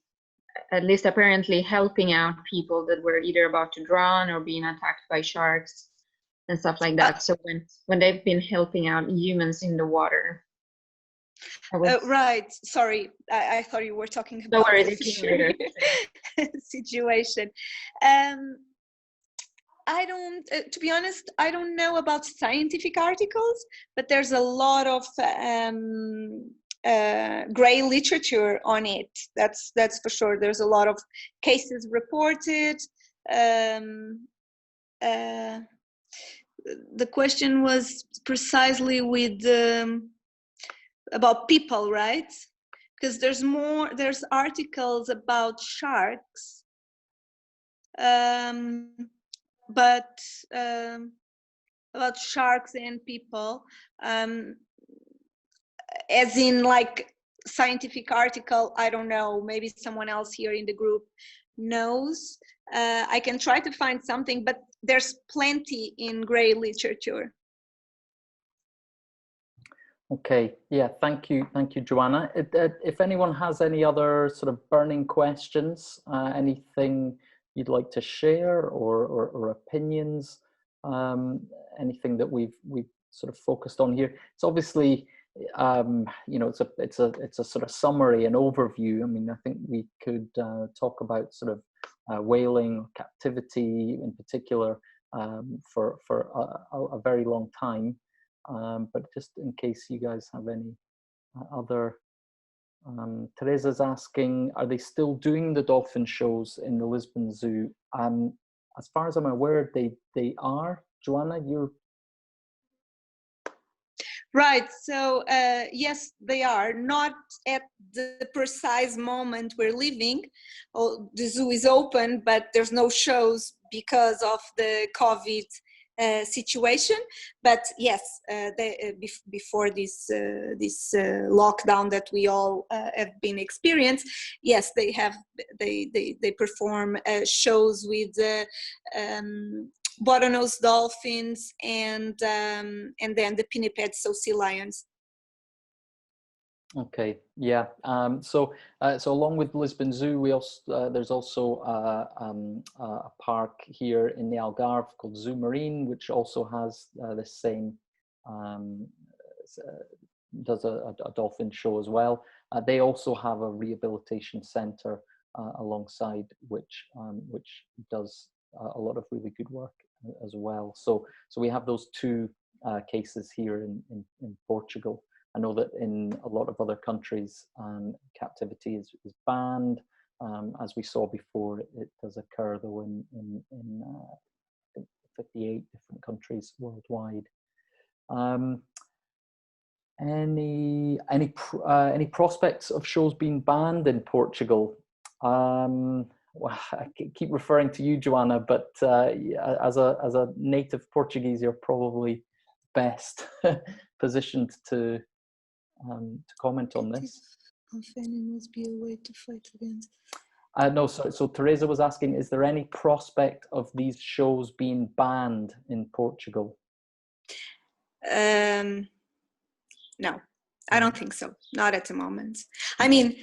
at least apparently, helping out people that were either about to drown or being attacked by sharks and stuff like that. So when they've been helping out humans in the water. Right, sorry, I thought you were talking about the fishery situation. I don't, to be honest, I don't know about scientific articles, but there's a lot of gray literature on it. That's for sure. There's a lot of cases reported. The question was precisely with about people, right? Because there's articles about sharks, but about sharks and people, as in like scientific article, I don't know, maybe someone else here in the group knows. I can try to find something, but there's plenty in gray literature. Okay, yeah, thank you, Joanna. If anyone has any other sort of burning questions, anything you'd like to share, or opinions, anything that we've sort of focused on here. It's obviously, you know, it's a sort of summary and overview. I mean, I think we could talk about sort of whaling, captivity in particular, for a very long time. But just in case you guys have any other, Teresa's asking, are they still doing the dolphin shows in the Lisbon Zoo? As far as I'm aware, they are. Joanna, you're... Right, so yes, they are. Not at the precise moment we're living. Oh, the zoo is open, but there's no shows because of the COVID situation. But yes, before this lockdown that we all have been experienced, yes, they perform shows with bottlenose dolphins and then the pinniped sea lions. Okay, yeah. So along with Lisbon Zoo, we also there's also a park here in the Algarve called Zoo Marine, which also has the same does a dolphin show as well. They also have a rehabilitation center alongside, which does a lot of really good work as well. So we have those two cases here in Portugal. I know that in a lot of other countries, captivity is banned. As we saw before, it does occur though in I think 58 different countries worldwide. Any prospects of shows being banned in Portugal? Well, I keep referring to you, Joanna, but as a native Portuguese, you're probably best positioned to comment on this. Animals be a way to fight against. No, so Teresa was asking, is there any prospect of these shows being banned in Portugal? No, I don't think so. Not at the moment. I mean,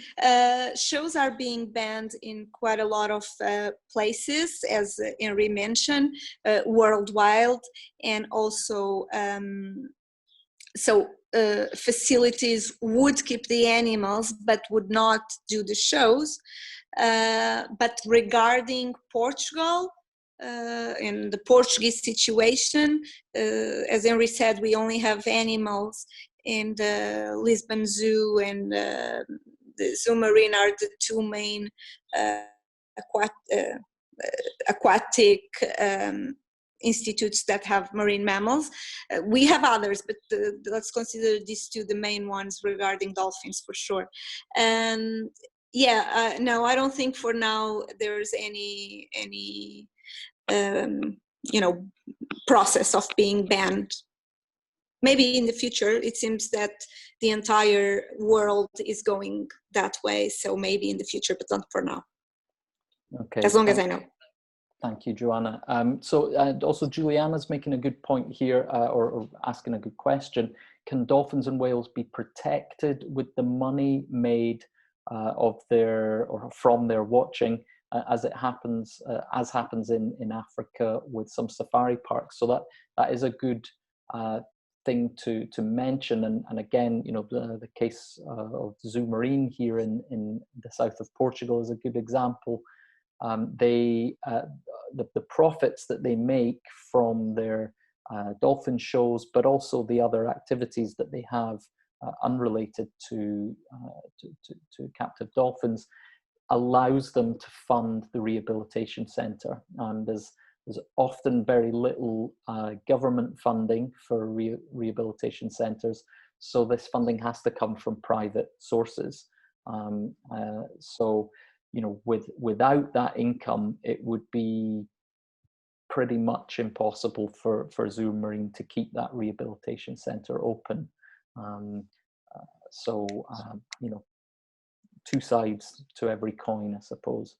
shows are being banned in quite a lot of places, as Henry mentioned, worldwide, and also facilities would keep the animals but would not do the shows. But regarding Portugal, in the Portuguese situation. As Henry said, we only have animals in the Lisbon Zoo and the Zoo Marine are the two main aquatic institutes that have marine mammals. We have others, but let's consider these two the main ones regarding dolphins for sure. And yeah, no, I don't think for now there's any you know, process of being banned. Maybe in the future. It seems that the entire world is going that way, so maybe in the future, but not for now. Okay. As long as I know. Thank you, Joanna. And also Juliana's making a good point here, or asking a good question. Can dolphins and whales be protected with the money made of their, or from their watching, as happens in Africa with some safari parks? So that is a good thing to mention. And again, you know, the case of Zoo Marine here in the south of Portugal is a good example. The profits that they make from their dolphin shows, but also the other activities that they have unrelated to captive dolphins, allows them to fund the rehabilitation centre. There's often very little government funding for rehabilitation centres, so this funding has to come from private sources. So, you know, without that income, it would be pretty much impossible for Zoo Marine to keep that rehabilitation centre open. You know, two sides to every coin, I suppose.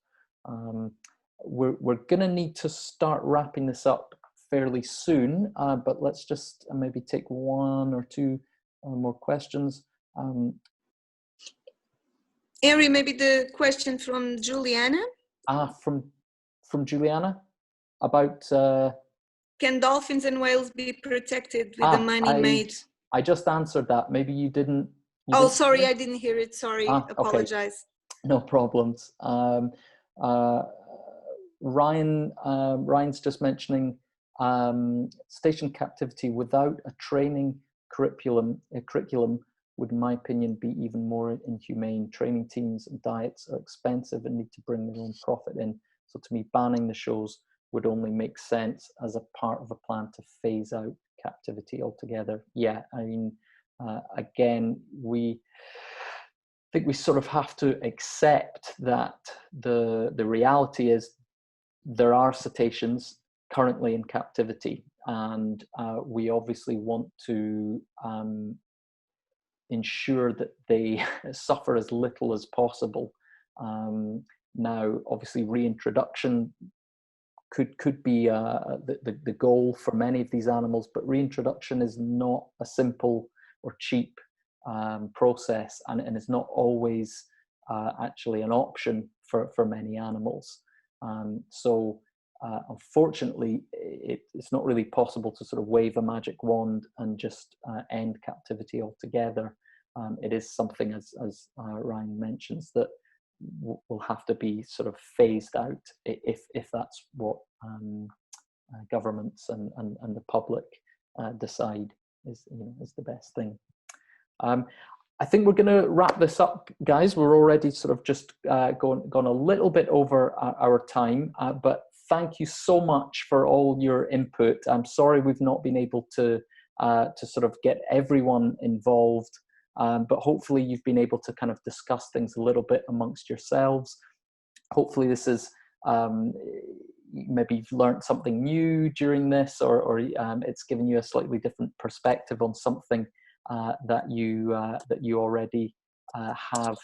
We're going to need to start wrapping this up fairly soon, but let's just maybe take one or two more questions. Henry, maybe the question from Juliana. From Juliana about can dolphins and whales be protected with the money made? I just answered that. Maybe you didn't. Sorry, I didn't hear it. Sorry, apologize. Okay. No problems. Ryan's just mentioning station captivity without a training curriculum would, in my opinion, be even more inhumane. Training teams and diets are expensive and need to bring their own profit in. So to me, banning the shows would only make sense as a part of a plan to phase out captivity altogether. Yeah, I mean, again, I think we sort of have to accept that the reality is there are cetaceans currently in captivity, and we obviously want to ensure that they suffer as little as possible. Now, obviously, reintroduction could be the goal for many of these animals, but reintroduction is not a simple or cheap process, and it's not always actually an option for many animals. So unfortunately, it's not really possible to sort of wave a magic wand and just end captivity altogether. It is something, as Ryan mentions, that will have to be sort of phased out if that's what governments and the public decide is the best thing. I think we're going to wrap this up, guys. We're already sort of just gone a little bit over our time, but thank you so much for all your input. I'm sorry we've not been able to sort of get everyone involved, but hopefully you've been able to kind of discuss things a little bit amongst yourselves. Hopefully this is maybe you've learned something new during this, or it's given you a slightly different perspective on something that you already have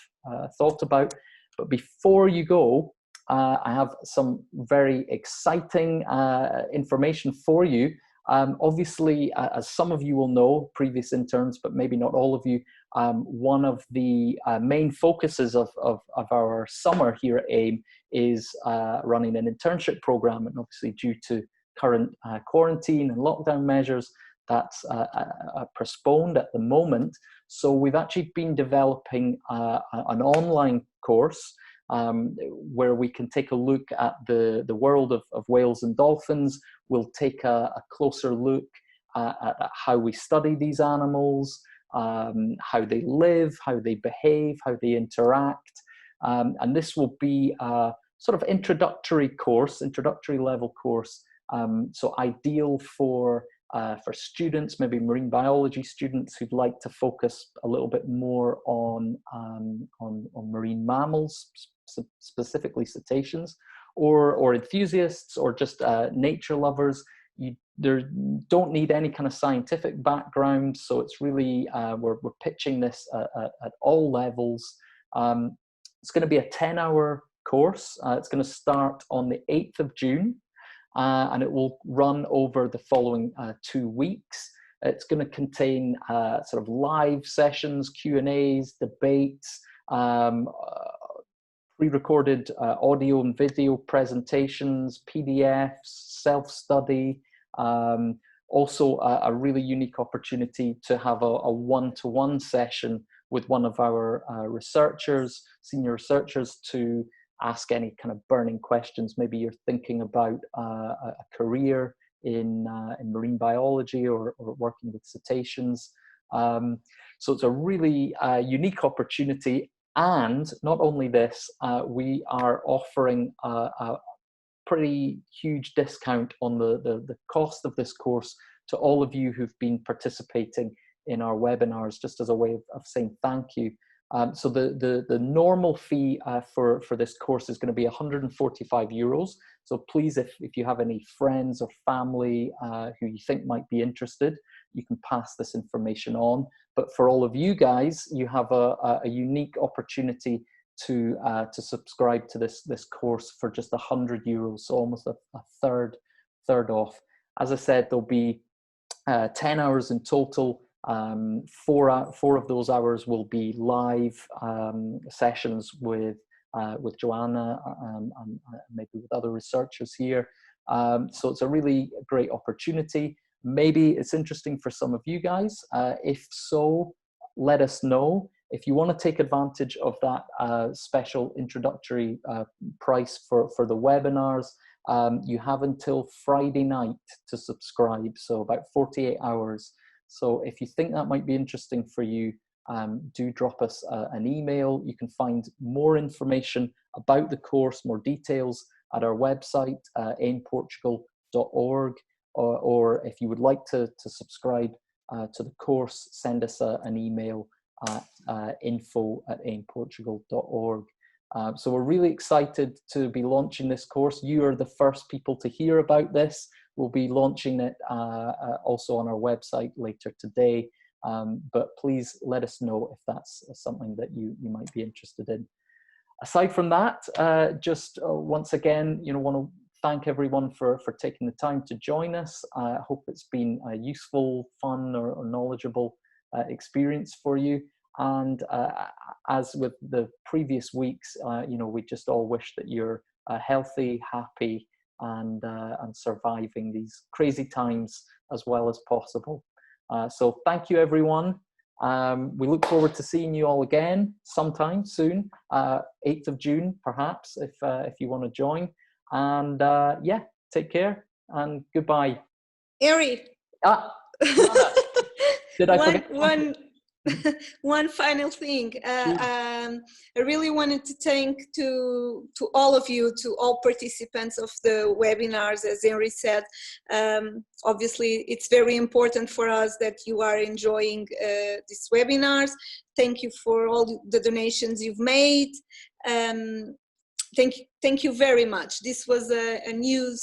thought about. But before you go, I have some very exciting information for you. Obviously, as some of you will know, previous interns, but maybe not all of you, one of the main focuses of our summer here at AIMM is running an internship program, and obviously due to current quarantine and lockdown measures, that's postponed at the moment. So we've actually been developing an online course where we can take a look at the world of whales and dolphins. We'll take a closer look at how we study these animals, how they live, how they behave, how they interact. And this will be a sort of introductory level course. So ideal for students, maybe marine biology students who'd like to focus a little bit more on marine mammals, specifically cetaceans, or enthusiasts, or just nature lovers. You don't need any kind of scientific background, so it's really we're pitching this at all levels. It's going to be a 10-hour course. It's going to start on the 8th of June, and it will run over the following 2 weeks. It's going to contain sort of live sessions, Q&As, debates, pre-recorded audio and video presentations, PDFs, self-study, also a really unique opportunity to have a one-to-one session with one of our researchers, senior researchers, to ask any kind of burning questions. Maybe you're thinking about a career in marine biology or working with cetaceans. So it's a really unique opportunity. And not only this, we are offering a pretty huge discount on the cost of this course to all of you who've been participating in our webinars, just as a way of saying thank you. So the normal fee for this course is going to be €145. So please, if you have any friends or family who you think might be interested, you can pass this information on. But for all of you guys, you have a unique opportunity to subscribe to this course for just €100, so almost a third off. As I said, there'll be 10 hours in total. 4 of those hours will be live sessions with Joanna and maybe with other researchers here. So it's a really great opportunity. Maybe it's interesting for some of you guys. If so, let us know. If you want to take advantage of that special introductory price for the webinars, you have until Friday night to subscribe, so about 48 hours. So if you think that might be interesting for you, do drop us an email. You can find more information about the course, more details at our website, aimportugal.org, or if you would like to subscribe to the course, send us an email at info@aimportugal.org. So we're really excited to be launching this course. You are the first people to hear about this. We'll be launching it also on our website later today. But please let us know if that's something that you might be interested in. Aside from that, just once again, want to thank everyone for taking the time to join us. I hope it's been a useful, fun, or knowledgeable experience for you. And as with the previous weeks, we just all wish that you're healthy, happy, and surviving these crazy times as well as possible. So thank you, everyone. We look forward to seeing you all again sometime soon, 8th of June, perhaps, if you want to join. And yeah, take care and goodbye. Ari. Did I forget? One final thing. I really wanted to thank to all of you, to all participants of the webinars. As Henry said, obviously it's very important for us that you are enjoying these webinars. Thank you for all the donations you've made. Thank you very much. This was a new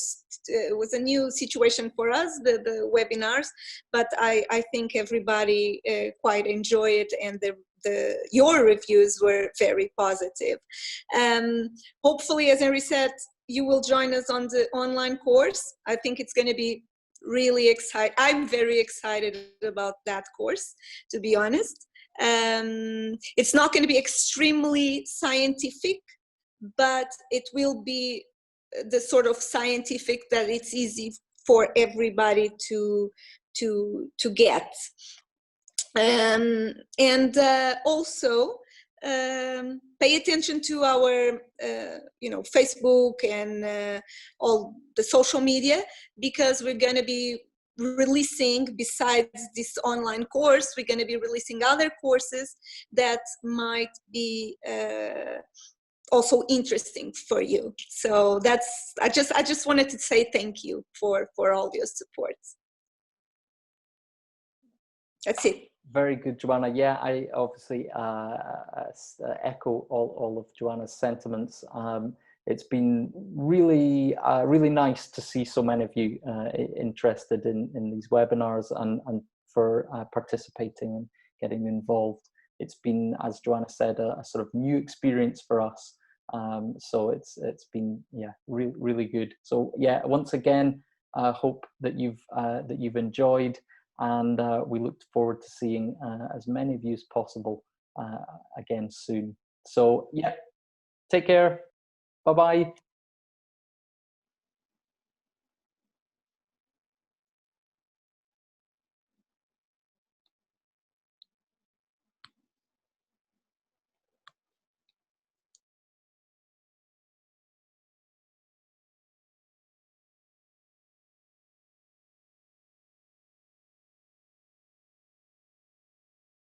situation for us, the webinars, but I think everybody quite enjoyed it, and your reviews were very positive. Hopefully, as Henry said, you will join us on the online course. I think it's going to be really exciting. I'm very excited about that course, to be honest. It's not going to be extremely scientific, but it will be the sort of scientific that it's easy for everybody to get. And also, pay attention to our Facebook and all the social media, because we're going to be releasing, besides this online course, we're going to be releasing other courses that might be also interesting for you. So that's, I just wanted to say thank you for all your support. That's it. Very good, Joanna. Yeah, I obviously echo all of Joanna's sentiments. It's been really, really nice to see so many of you interested in these webinars and for participating and getting involved. It's been, as Joanna said, a sort of new experience for us. So it's been, yeah, really good. So yeah, once again, hope that you've enjoyed, and we look forward to seeing as many of you as possible again soon. So yeah, take care. Bye-bye.